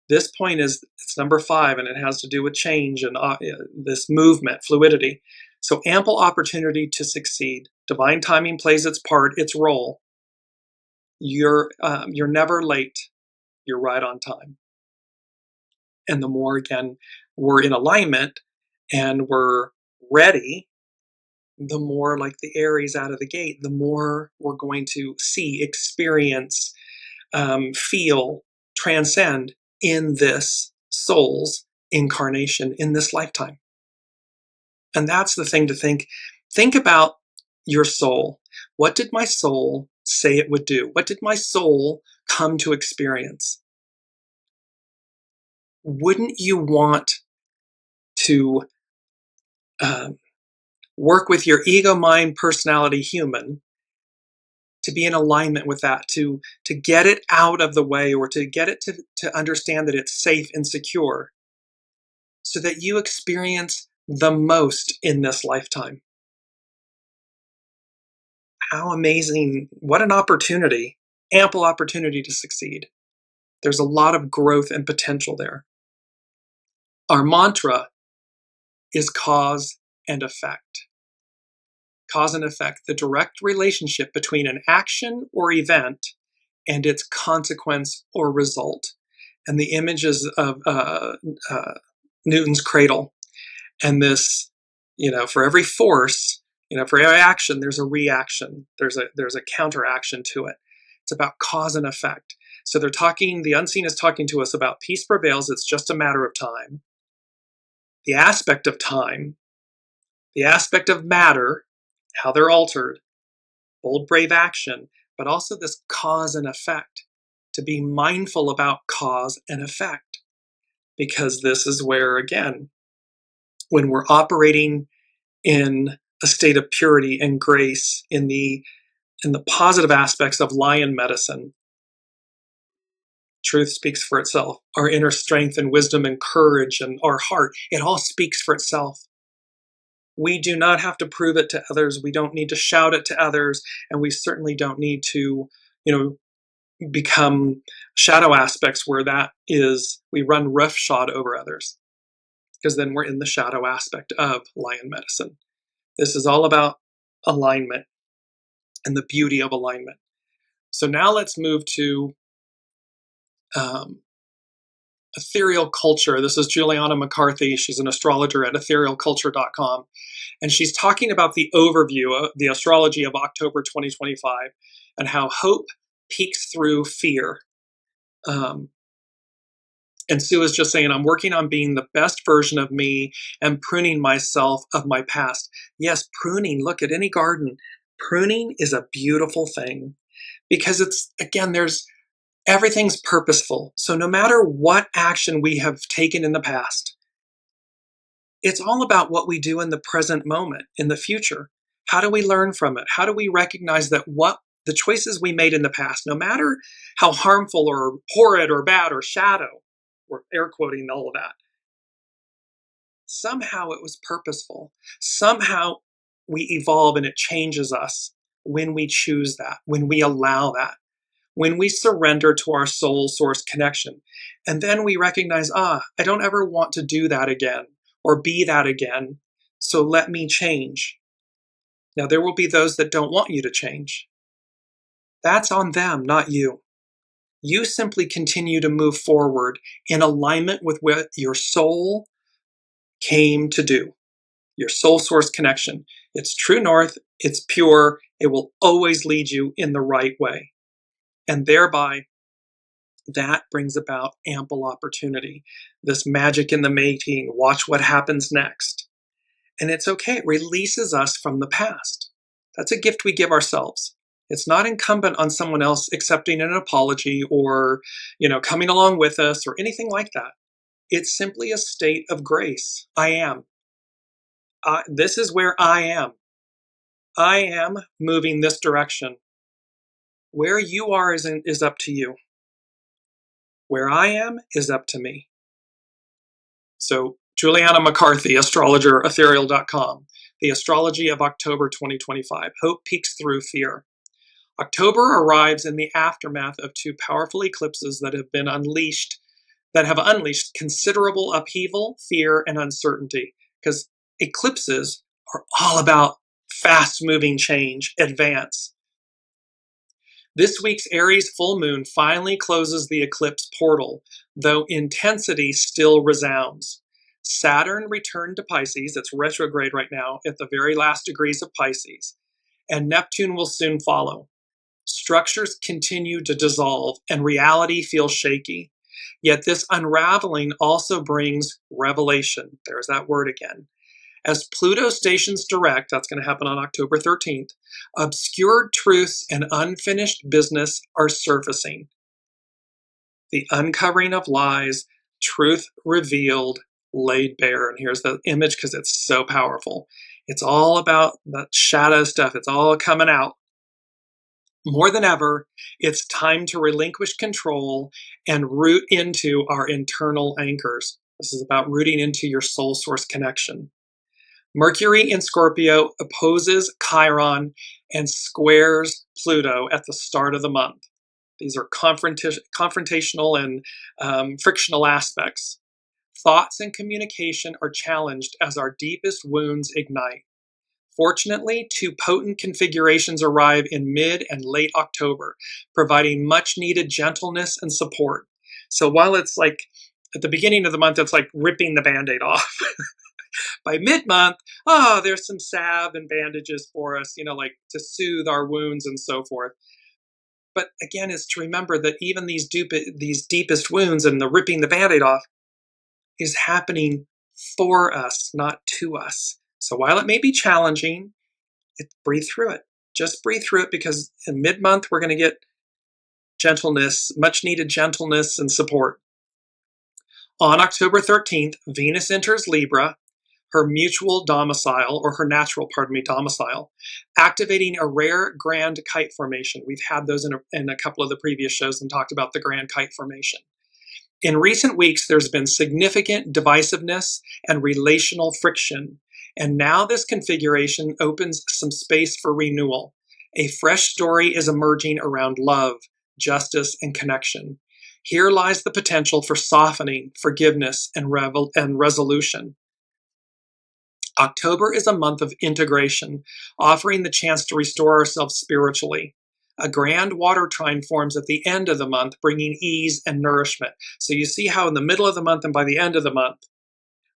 This point it's number 5, and it has to do with change and this movement, fluidity. So ample opportunity to succeed. Divine timing plays its part, its role. You're never late. You're right on time. And the more, again, we're in alignment and we're ready, the more like the Aries out of the gate, the more we're going to see, experience, feel, transcend in this soul's incarnation, in this lifetime. And that's the thing to think. Think about your soul. What did my soul say it would do? What did my soul come to experience? Wouldn't you want to work with your ego, mind, personality, human, to be in alignment with that, to get it out of the way, or to get it to understand that it's safe and secure, so that you experience the most in this lifetime. How amazing, what an opportunity, ample opportunity to succeed. There's a lot of growth and potential there. Our mantra is cause and effect. Cause and effect, the direct relationship between an action or event and its consequence or result. And the images of Newton's cradle. And this, for every force, for every action, there's a reaction. There's a counteraction to it. It's about cause and effect. So the unseen is talking to us about peace prevails. It's just a matter of time. The aspect of time, the aspect of matter, how they're altered, bold, brave action, but also this cause and effect, to be mindful about cause and effect. Because this is where, again, when we're operating in a state of purity and grace in the positive aspects of lion medicine, truth speaks for itself. Our inner strength and wisdom and courage and our heart, it all speaks for itself. We do not have to prove it to others. We don't need to shout it to others. And we certainly don't need to, become shadow aspects where that is, we run roughshod over others. Because then we're in the shadow aspect of lion medicine. This is all about alignment and the beauty of alignment. So now let's move to ethereal culture. This is Juliana McCarthy. She's an astrologer at etherealculture.com. And she's talking about the overview of the astrology of October 2025 and how hope peeks through fear. And Sue is just saying, I'm working on being the best version of me and pruning myself of my past. Yes, pruning. Look at any garden. Pruning is a beautiful thing because everything's purposeful. So no matter what action we have taken in the past, it's all about what we do in the present moment, in the future. How do we learn from it? How do we recognize that the choices we made in the past, no matter how harmful or horrid or bad or shadow, we're air quoting all of that, somehow it was purposeful. Somehow we evolve and it changes us when we choose that, when we allow that, when we surrender to our soul source connection. And then we recognize, I don't ever want to do that again or be that again. So let me change. Now, there will be those that don't want you to change. That's on them, not you. You simply continue to move forward in alignment with what your soul came to do, your soul source connection. It's true north, it's pure, it will always lead you in the right way. And thereby, that brings about ample opportunity. This magic in the making, watch what happens next. And it's okay, it releases us from the past. That's a gift we give ourselves. It's not incumbent on someone else accepting an apology or, coming along with us or anything like that. It's simply a state of grace. I am. This is where I am. I am moving this direction. Where you are is up to you. Where I am is up to me. So, Juliana McCarthy, astrologer, ethereal.com. The astrology of October 2025. Hope peeks through fear. October arrives in the aftermath of two powerful eclipses that have unleashed considerable upheaval, fear, and uncertainty. Because eclipses are all about fast-moving change, advance. This week's Aries full moon finally closes the eclipse portal, though intensity still resounds. Saturn returned to Pisces, it's retrograde right now, at the very last degrees of Pisces, and Neptune will soon follow. Structures continue to dissolve and reality feels shaky. Yet this unraveling also brings revelation. There's that word again. As Pluto stations direct, that's going to happen on October 13th, obscured truths and unfinished business are surfacing. The uncovering of lies, truth revealed, laid bare. And here's the image because it's so powerful. It's all about that shadow stuff. It's all coming out. More than ever, it's time to relinquish control and root into our internal anchors. This is about rooting into your soul source connection. Mercury in Scorpio opposes Chiron and squares Pluto at the start of the month. These are confrontational and frictional aspects. Thoughts and communication are challenged as our deepest wounds ignite. Fortunately, two potent configurations arrive in mid and late October, providing much needed gentleness and support. So while it's like at the beginning of the month, it's like ripping the Band-Aid off. By mid-month, there's some salve and bandages for us, like to soothe our wounds and so forth. But again, it's to remember that even these deepest wounds and the ripping the Band-Aid off is happening for us, not to us. So while it may be challenging, breathe through it. Just breathe through it, because in mid-month, we're going to get gentleness, much needed gentleness and support. On October 13th, Venus enters Libra, her mutual domicile, or her natural, domicile, activating a rare grand kite formation. We've had those in a couple of the previous shows and talked about the grand kite formation. In recent weeks, there's been significant divisiveness and relational friction, and now this configuration opens some space for renewal. A fresh story is emerging around love, justice, and connection. Here lies the potential for softening, forgiveness, and resolution. October is a month of integration, offering the chance to restore ourselves spiritually. A grand water trine forms at the end of the month, bringing ease and nourishment. So you see how in the middle of the month and by the end of the month,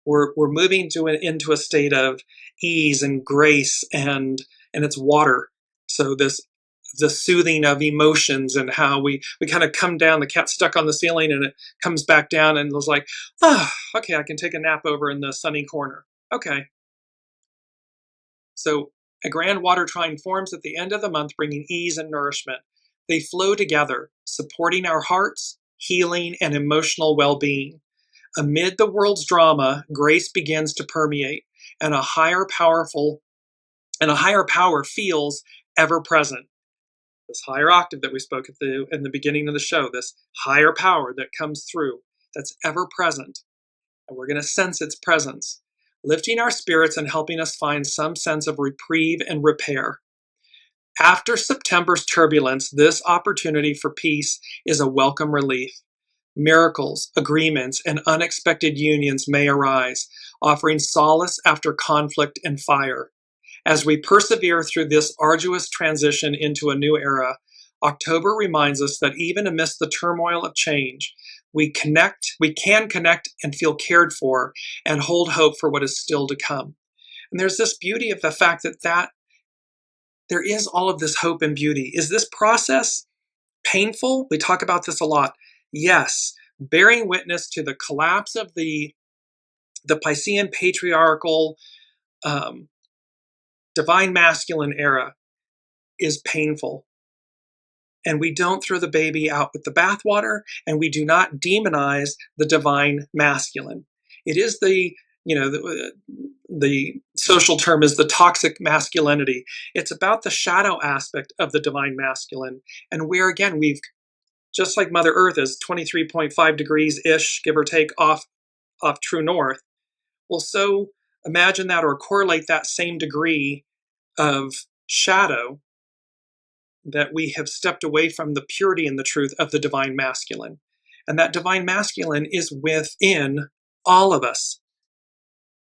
we're moving into a state of ease and grace, and it's water. So the soothing of emotions, and how we kind of come down, the cat's stuck on the ceiling and it comes back down and was like, okay, I can take a nap over in the sunny corner. Okay. So a grand water trine forms at the end of the month, bringing ease and nourishment. They flow together, supporting our hearts, healing, and emotional well-being. Amid the world's drama, grace begins to permeate, and a higher power feels ever present. This higher octave that we spoke in the beginning of the show, this higher power that comes through, that's ever present, and we're going to sense its presence, lifting our spirits and helping us find some sense of reprieve and repair. After September's turbulence, this opportunity for peace is a welcome relief. Miracles, agreements, and unexpected unions may arise, offering solace after conflict and fire. As we persevere through this arduous transition into a new era, October reminds us that even amidst the turmoil of change, we can connect and feel cared for and hold hope for what is still to come. And there's this beauty of the fact that there is all of this hope and beauty. Is this process painful? We talk about this a lot. Yes, bearing witness to the collapse of the Piscean patriarchal divine masculine era is painful. And we don't throw the baby out with the bathwater, and we do not demonize the divine masculine. It is the social term is the toxic masculinity. It's about the shadow aspect of the divine masculine, and where again we've, just like Mother Earth is 23.5 degrees-ish, give or take, off true north. Well, so imagine that, or correlate that same degree of shadow, that we have stepped away from the purity and the truth of the divine masculine. And that divine masculine is within all of us.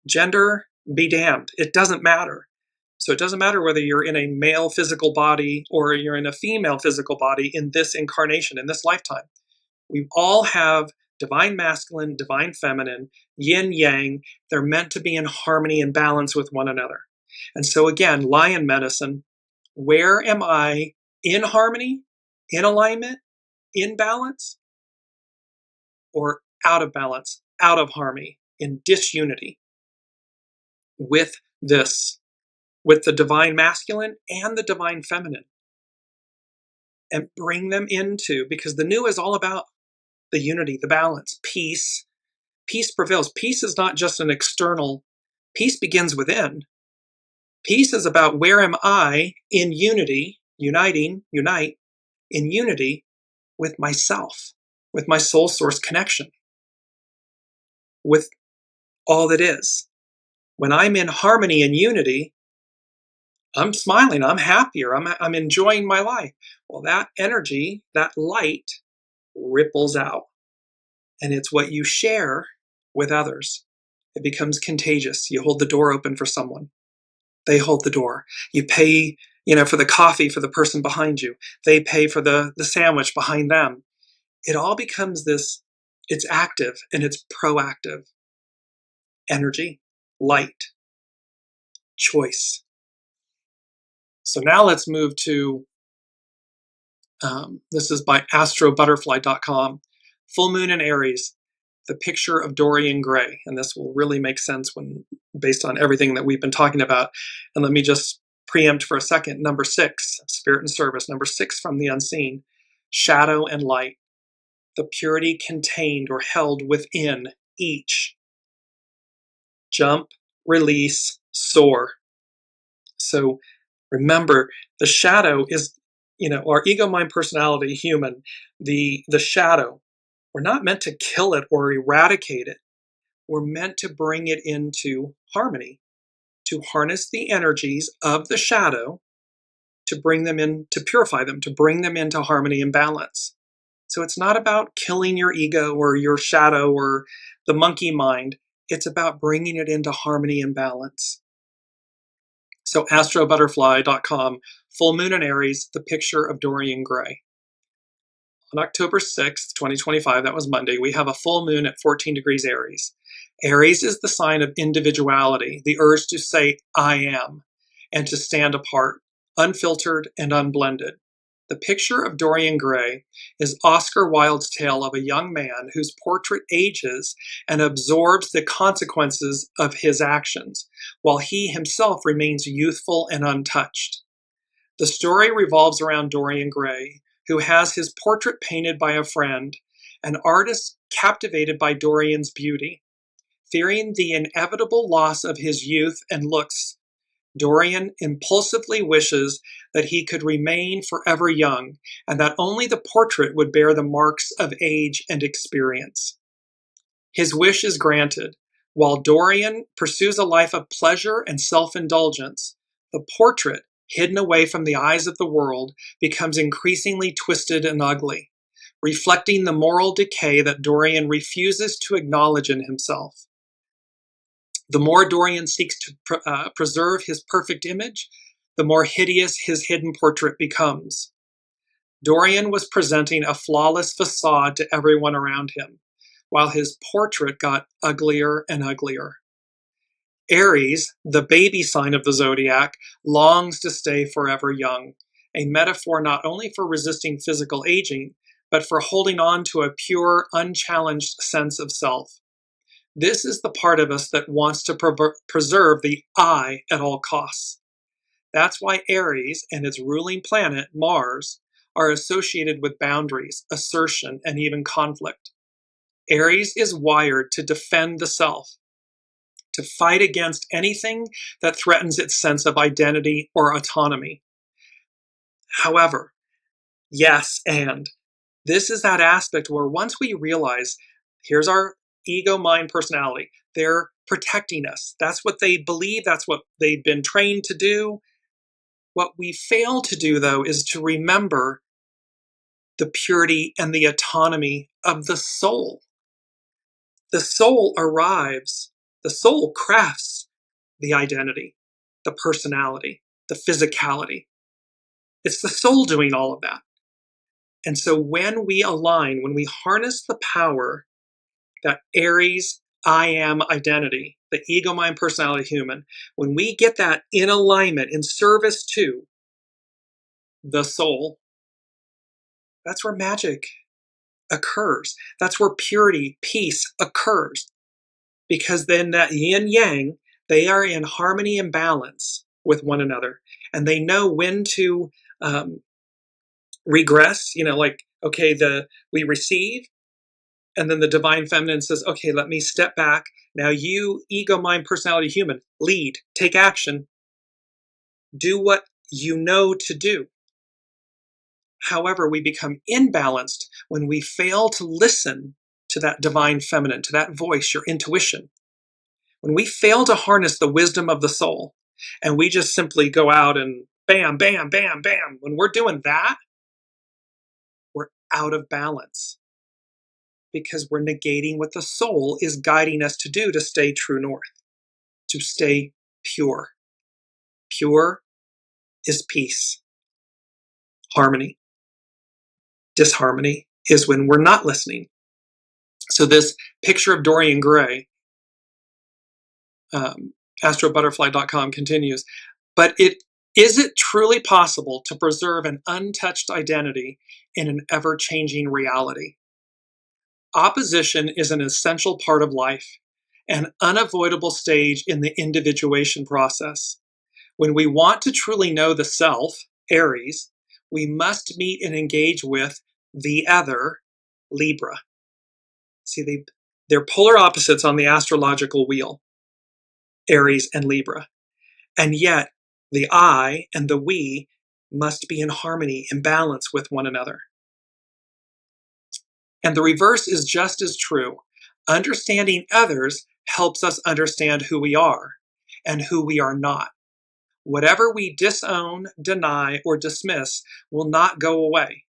Gender be damned. It doesn't matter. So it doesn't matter whether you're in a male physical body or you're in a female physical body in this incarnation, in this lifetime. We all have divine masculine, divine feminine, yin yang. They're meant to be in harmony and balance with one another. And so again, lion medicine, where am I in harmony, in alignment, in balance, or out of balance, out of harmony, in disunity with the divine masculine and the divine feminine? And bring them into, because the new is all about the unity, the balance, peace. Peace prevails. Peace is not just an external, peace begins within. Peace is about where am I in unity, unite, in unity with myself, with my soul source connection, with all that is. When I'm in harmony and unity, I'm smiling, I'm happier, I'm enjoying my life. Well, that energy, that light ripples out, and it's what you share with others. It becomes contagious. You hold the door open for someone. They hold the door. You pay, for the coffee for the person behind you. They pay for the sandwich behind them. It all becomes this, it's active and it's proactive. Energy, light, choice. So now let's move to, this is by astrobutterfly.com, Full Moon in Aries, the picture of Dorian Gray. And this will really make sense based on everything that we've been talking about. And let me just preempt for a second. Number 6, Spirit and Service. Number 6 from the unseen, shadow and light, the purity contained or held within each. Jump, release, soar. So remember, the shadow is, our ego, mind, personality, human, the shadow. We're not meant to kill it or eradicate it. We're meant to bring it into harmony, to harness the energies of the shadow, to bring them in, to purify them, to bring them into harmony and balance. So it's not about killing your ego or your shadow or the monkey mind. It's about bringing it into harmony and balance. So astrobutterfly.com, Full Moon in Aries, the picture of Dorian Gray. On October 6th, 2025, that was Monday, we have a full moon at 14 degrees Aries. Aries is the sign of individuality, the urge to say, I am, and to stand apart, unfiltered and unblended. The picture of Dorian Gray is Oscar Wilde's tale of a young man whose portrait ages and absorbs the consequences of his actions, while he himself remains youthful and untouched. The story revolves around Dorian Gray, who has his portrait painted by a friend, an artist captivated by Dorian's beauty. Fearing the inevitable loss of his youth and looks, Dorian impulsively wishes that he could remain forever young, and that only the portrait would bear the marks of age and experience. His wish is granted. While Dorian pursues a life of pleasure and self-indulgence, the portrait, hidden away from the eyes of the world, becomes increasingly twisted and ugly, reflecting the moral decay that Dorian refuses to acknowledge in himself. The more Dorian seeks to preserve his perfect image, the more hideous his hidden portrait becomes. Dorian was presenting a flawless facade to everyone around him, while his portrait got uglier and uglier. Aries, the baby sign of the zodiac, longs to stay forever young, a metaphor not only for resisting physical aging, but for holding on to a pure, unchallenged sense of self. This is the part of us that wants to preserve the I at all costs. That's why Aries and its ruling planet, Mars, are associated with boundaries, assertion, and even conflict. Aries is wired to defend the self, to fight against anything that threatens its sense of identity or autonomy. However, yes, and this is that aspect where once we realize, here's our ego, mind, personality, they're protecting us. That's what they believe. That's what they've been trained to do. What we fail to do, though, is to remember the purity and the autonomy of the soul. The soul crafts the identity, the personality, the physicality. It's the soul doing all of that. And so when we align, when we harness the power that Aries, I am identity, the ego, mind, personality, human, when we get that in alignment, in service to the soul, that's where magic occurs. That's where purity, peace occurs. Because then that yin yang, they are in harmony and balance with one another. And they know when to regress, okay, we receive, and then the divine feminine says, okay, let me step back. Now you, ego, mind, personality, human, lead, take action, do what you know to do. However, we become imbalanced when we fail to listen to that divine feminine, to that voice, your intuition. When we fail to harness the wisdom of the soul, and we just simply go out and bam, bam, bam, bam, when we're doing that, we're out of balance because we're negating what the soul is guiding us to do to stay true north, to stay pure. Pure is peace. Harmony. Disharmony is when we're not listening. So this picture of Dorian Gray, astrobutterfly.com continues, but is it truly possible to preserve an untouched identity in an ever-changing reality? Opposition is an essential part of life, an unavoidable stage in the individuation process. When we want to truly know the self, Aries, we must meet and engage with the other, Libra. See, they're polar opposites on the astrological wheel, Aries and Libra. And yet, the I and the we must be in harmony, in balance with one another. And the reverse is just as true. Understanding others helps us understand who we are and who we are not. Whatever we disown, deny, or dismiss will not go away.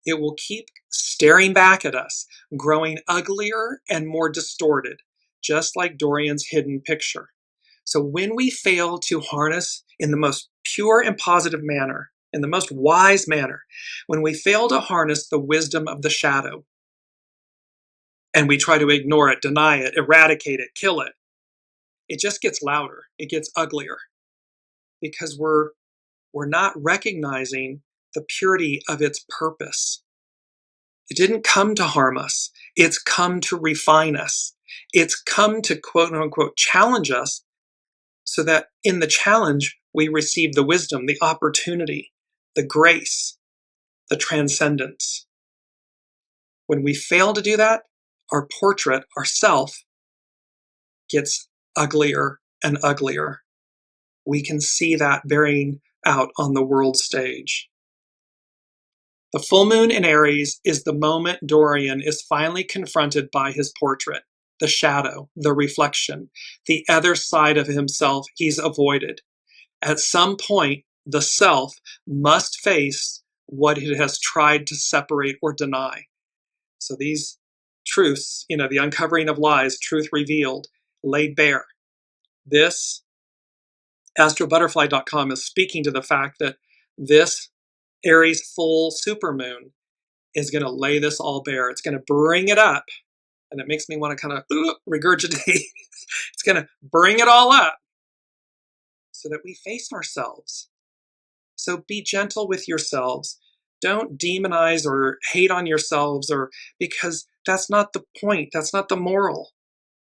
It will keep staring back at us, growing uglier and more distorted, just like Dorian's hidden picture. So when we fail to harness in the most pure and positive manner, in the most wise manner, when we fail to harness the wisdom of the shadow, and we try to ignore it, deny it, eradicate it, kill it, it just gets louder, it gets uglier, because we're not recognizing the purity of its purpose. It didn't come to harm us. It's come to refine us. It's come to quote unquote challenge us so that in the challenge, we receive the wisdom, the opportunity, the grace, the transcendence. When we fail to do that, our portrait, our self, gets uglier and uglier. We can see that bearing out on the world stage. The full moon in Aries is the moment Dorian is finally confronted by his portrait, the shadow, the reflection, the other side of himself he's avoided. At some point, the self must face what it has tried to separate or deny. So these truths, the uncovering of lies, truth revealed, laid bare. This, astrobutterfly.com is speaking to the fact that this Aries full supermoon is going to lay this all bare. It's going to bring it up, and it makes me want to kind of regurgitate. It's going to bring it all up so that we face ourselves. So be gentle with yourselves. Don't demonize or hate on yourselves, because that's not the point. That's not the moral.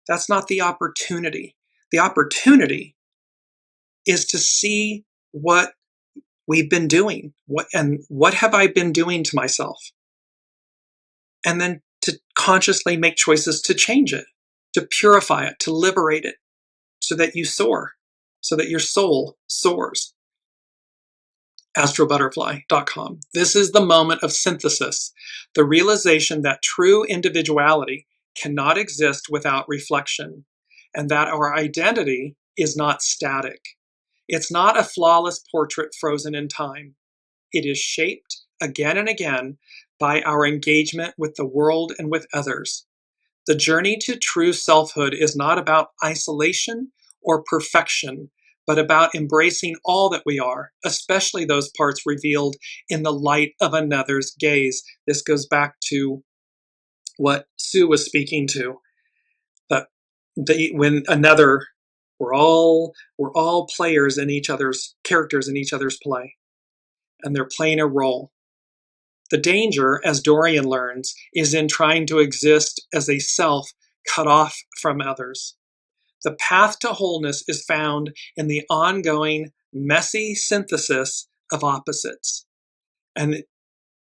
That's not the opportunity. The opportunity is to see what we've been doing. What have I been doing to myself? And then to consciously make choices to change it, to purify it, to liberate it, so that you soar, so that your soul soars. astrobutterfly.com. This is the moment of synthesis, the realization that true individuality cannot exist without reflection, and that our identity is not static. It's not a flawless portrait frozen in time. It is shaped again and again by our engagement with the world and with others. The journey to true selfhood is not about isolation or perfection, but about embracing all that we are, especially those parts revealed in the light of another's gaze. This goes back to what Sue was speaking to, that we're all players in each other's characters in each other's play, and they're playing a role. The danger, as Dorian learns, is in trying to exist as a self cut off from others. The path to wholeness is found in the ongoing, messy synthesis of opposites. And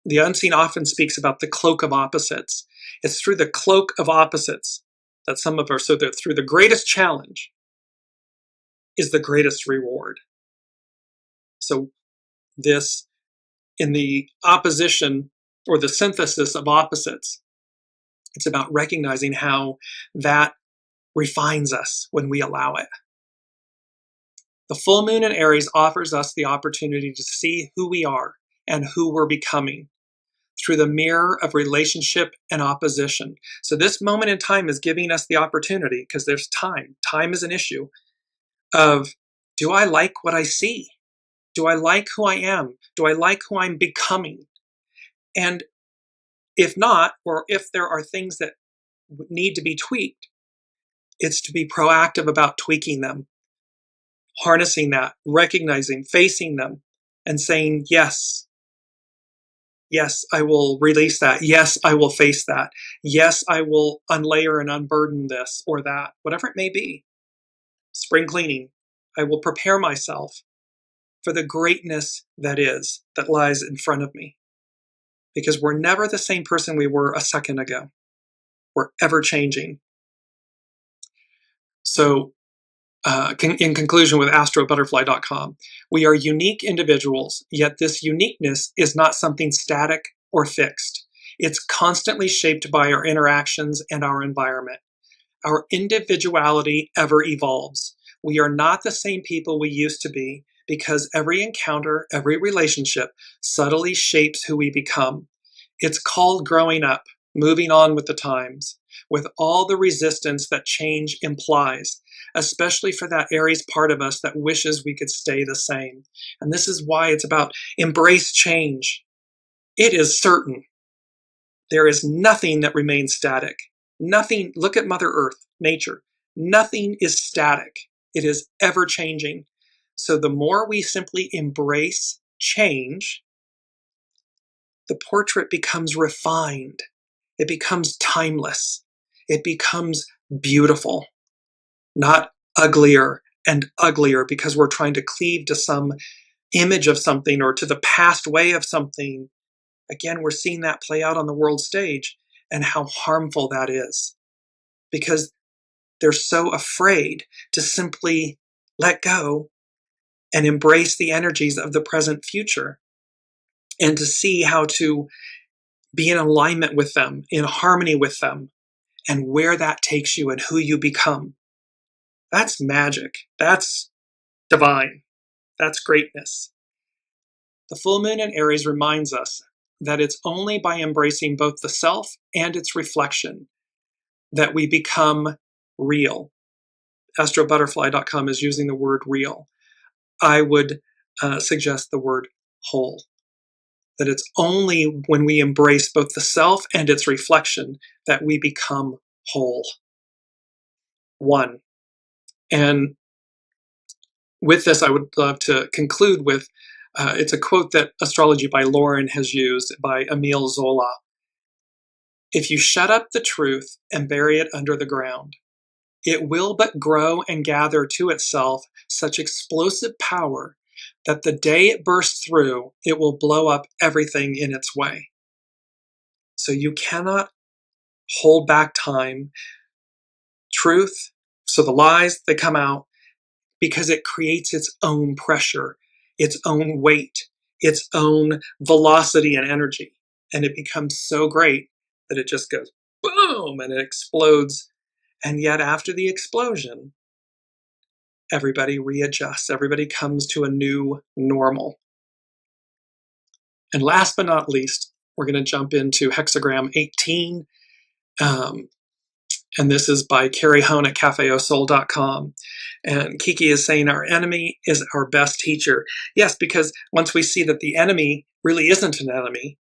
the unseen often speaks about the cloak of opposites. It's through the cloak of opposites that through the greatest challenge is the greatest reward. So this, in the opposition or the synthesis of opposites, it's about recognizing how that refines us when we allow it. The full moon in Aries offers us the opportunity to see who we are and who we're becoming through the mirror of relationship and opposition. So this moment in time is giving us the opportunity, because there's time. Time is an issue of, do I like what I see? Do I like who I am? Do I like who I'm becoming? And if not, or if there are things that need to be tweaked, it's to be proactive about tweaking them, harnessing that, recognizing, facing them, and saying, yes, yes, I will release that. Yes, I will face that. Yes, I will unlayer and unburden this or that, whatever it may be. Spring cleaning. I will prepare myself for the greatness that lies in front of me. Because we're never the same person we were a second ago. We're ever changing. So, in conclusion, with astrobutterfly.com, we are unique individuals, yet this uniqueness is not something static or fixed. It's constantly shaped by our interactions and our environment. Our individuality ever evolves. We are not the same people we used to be, because every encounter, every relationship subtly shapes who we become. It's called growing up, moving on with the times, with all the resistance that change implies, especially for that Aries part of us that wishes we could stay the same. And this is why it's about embrace change. It is certain. There is nothing that remains static. Nothing, look at Mother Earth, nature. Nothing is static. It is ever changing. So the more we simply embrace change, the portrait becomes refined. It becomes timeless. It becomes beautiful, not uglier and uglier because we're trying to cleave to some image of something or to the past way of something. Again, we're seeing that play out on the world stage, and how harmful that is, because they're so afraid to simply let go and embrace the energies of the present future, and to see how to be in alignment with them, in harmony with them, and where that takes you and who you become. That's magic. That's divine. That's greatness. The full moon in Aries reminds us that it's only by embracing both the self and its reflection that we become real. astrobutterfly.com is using the word real. I would suggest the word whole. That it's only when we embrace both the self and its reflection that we become whole. One. And with this, I would love to conclude with, it's a quote that Astrology by Lauren has used by Emile Zola. If you shut up the truth and bury it under the ground, it will but grow and gather to itself such explosive power that the day it bursts through, it will blow up everything in its way. So you cannot hold back time. Truth, so the lies, they come out because it creates its own pressure, its own weight, its own velocity and energy. And it becomes so great that it just goes boom and it explodes. And yet after the explosion, everybody readjusts. Everybody comes to a new normal. And last but not least, we're going to jump into hexagram 18. And this is by Carrie Hone at CafeOSoul.com. And Kiki is saying our enemy is our best teacher. Yes, because once we see that the enemy really isn't an enemy,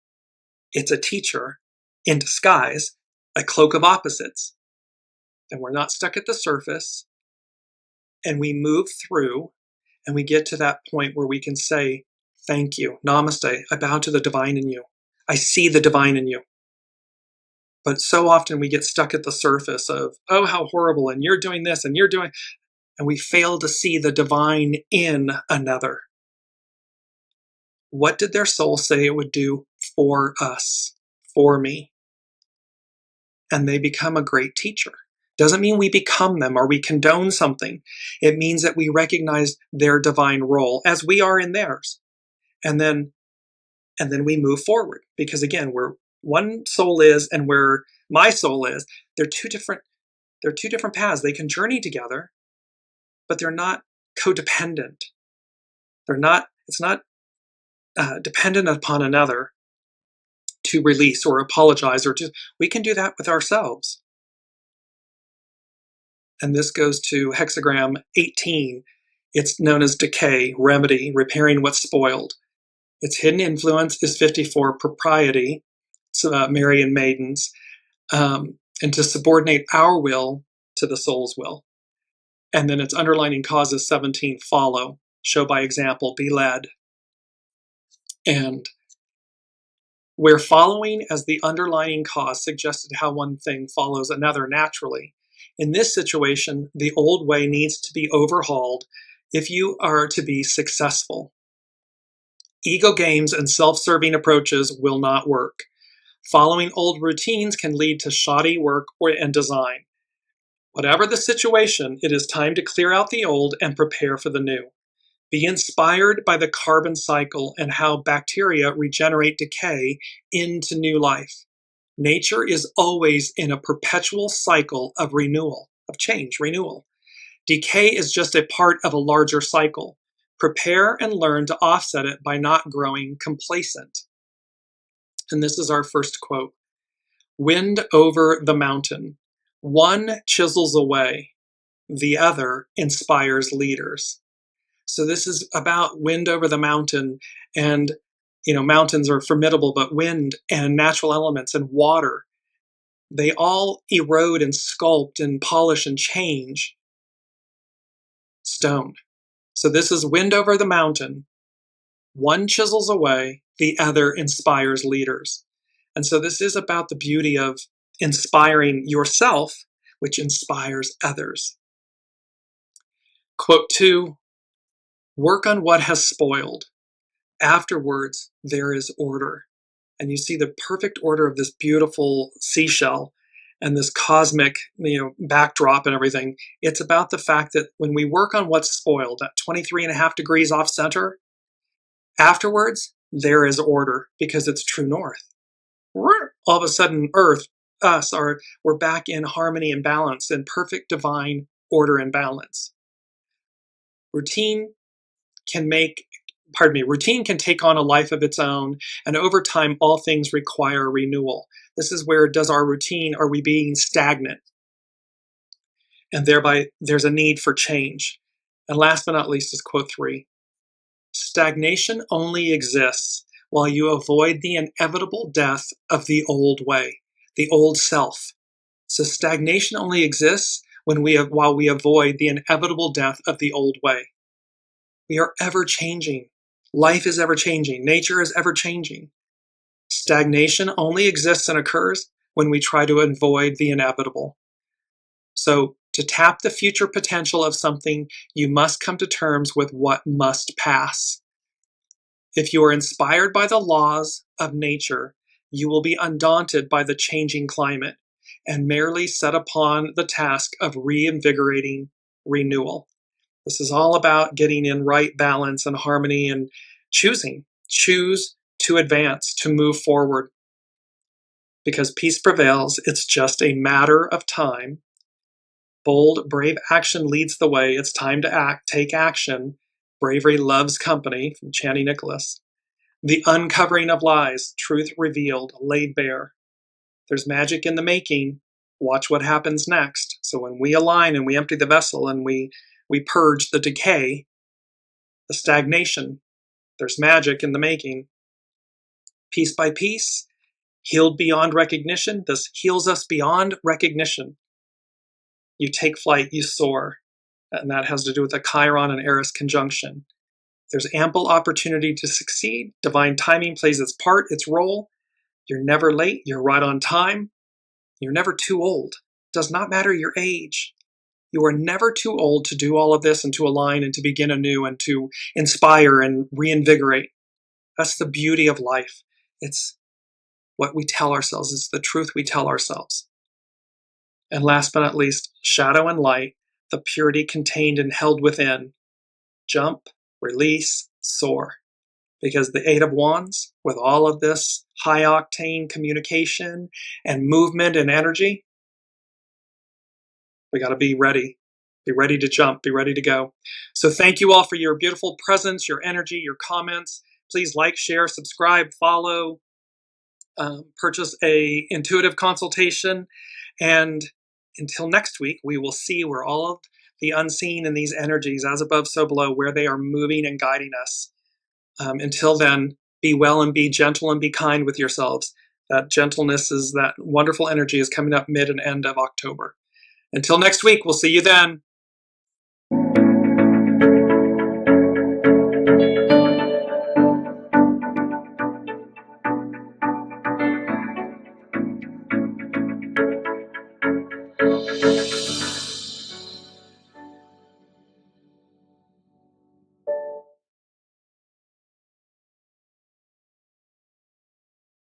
it's a teacher in disguise, a cloak of opposites. And we're not stuck at the surface. And we move through and we get to that point where we can say, thank you, namaste, I bow to the divine in you. I see the divine in you. But so often we get stuck at the surface of, oh, how horrible, and you're doing this, and you're doing, and we fail to see the divine in another. What did their soul say it would do for us, for me? And they become a great teacher. Doesn't mean we become them or we condone something. It means that we recognize their divine role as we are in theirs. And then we move forward. Because again, where one soul is and where my soul is, they're two different They're two different paths. They can journey together, but they're not codependent. It's not dependent upon another to release or apologize we can do that with ourselves. And this goes to hexagram 18. It's known as decay, remedy, repairing what's spoiled. Its hidden influence is 54, propriety, Mary and maidens, and to subordinate our will to the soul's will. And then its underlining cause is 17, follow, show by example, be led. And where following as the underlying cause suggested how one thing follows another naturally, in this situation, the old way needs to be overhauled if you are to be successful. Ego games and self-serving approaches will not work. Following old routines can lead to shoddy work and design. Whatever the situation, it is time to clear out the old and prepare for the new. Be inspired by the carbon cycle and how bacteria regenerate decay into new life. Nature is always in a perpetual cycle of renewal, of change, renewal. Decay is just a part of a larger cycle. Prepare and learn to offset it by not growing complacent. And this is our first quote. Wind over the mountain. One chisels away, the other inspires leaders. So this is about wind over the mountain, and mountains are formidable, but wind and natural elements and water, they all erode and sculpt and polish and change stone. So this is wind over the mountain. One chisels away, the other inspires leaders. And so this is about the beauty of inspiring yourself, which inspires others. Quote 2, work on what has spoiled. Afterwards, there is order. And you see the perfect order of this beautiful seashell and this cosmic, backdrop and everything. It's about the fact that when we work on what's spoiled at 23.5 degrees off center, afterwards, there is order because it's true north. All of a sudden, Earth, we're back in harmony and balance and perfect divine order and balance. Routine can take on a life of its own, and over time, all things require renewal. This is where are we being stagnant? And thereby, there's a need for change. And last but not least is quote 3. Stagnation only exists while you avoid the inevitable death of the old way, the old self. So stagnation only exists while we avoid the inevitable death of the old way. We are ever changing. Life is ever changing. Nature is ever changing. Stagnation only exists and occurs when we try to avoid the inevitable. So to tap the future potential of something, you must come to terms with what must pass. If you are inspired by the laws of nature, you will be undaunted by the changing climate and merely set upon the task of reinvigorating renewal. This is all about getting in right balance and harmony and choose to advance, to move forward. Because peace prevails, it's just a matter of time. Bold, brave action leads the way. It's time to act, take action. Bravery loves company, from Channy Nicholas. The uncovering of lies, truth revealed, laid bare. There's magic in the making. Watch what happens next. So when we align and we empty the vessel and we purge the decay, the stagnation, there's magic in the making. Piece by piece, healed beyond recognition. This heals us beyond recognition. You take flight, you soar. And that has to do with the Chiron and Eris conjunction. There's ample opportunity to succeed. Divine timing plays its part, its role. You're never late. You're right on time. You're never too old. It does not matter your age. You are never too old to do all of this and to align and to begin anew and to inspire and reinvigorate. That's the beauty of life. It's what we tell ourselves. It's the truth we tell ourselves. And last but not least, shadow and light, the purity contained and held within. Jump, release, soar. Because the Eight of Wands, with all of this high-octane communication and movement and energy, We got to be ready. Be ready to jump. Be ready to go. So thank you all for your beautiful presence, your energy, your comments. Please like, share, subscribe, follow, purchase a intuitive consultation. And until next week, we will see where all of the unseen and these energies, as above, so below, where they are moving and guiding us. Until then, be well and be gentle and be kind with yourselves. That gentleness is, that wonderful energy is coming up mid and end of October. Until next week, we'll see you then.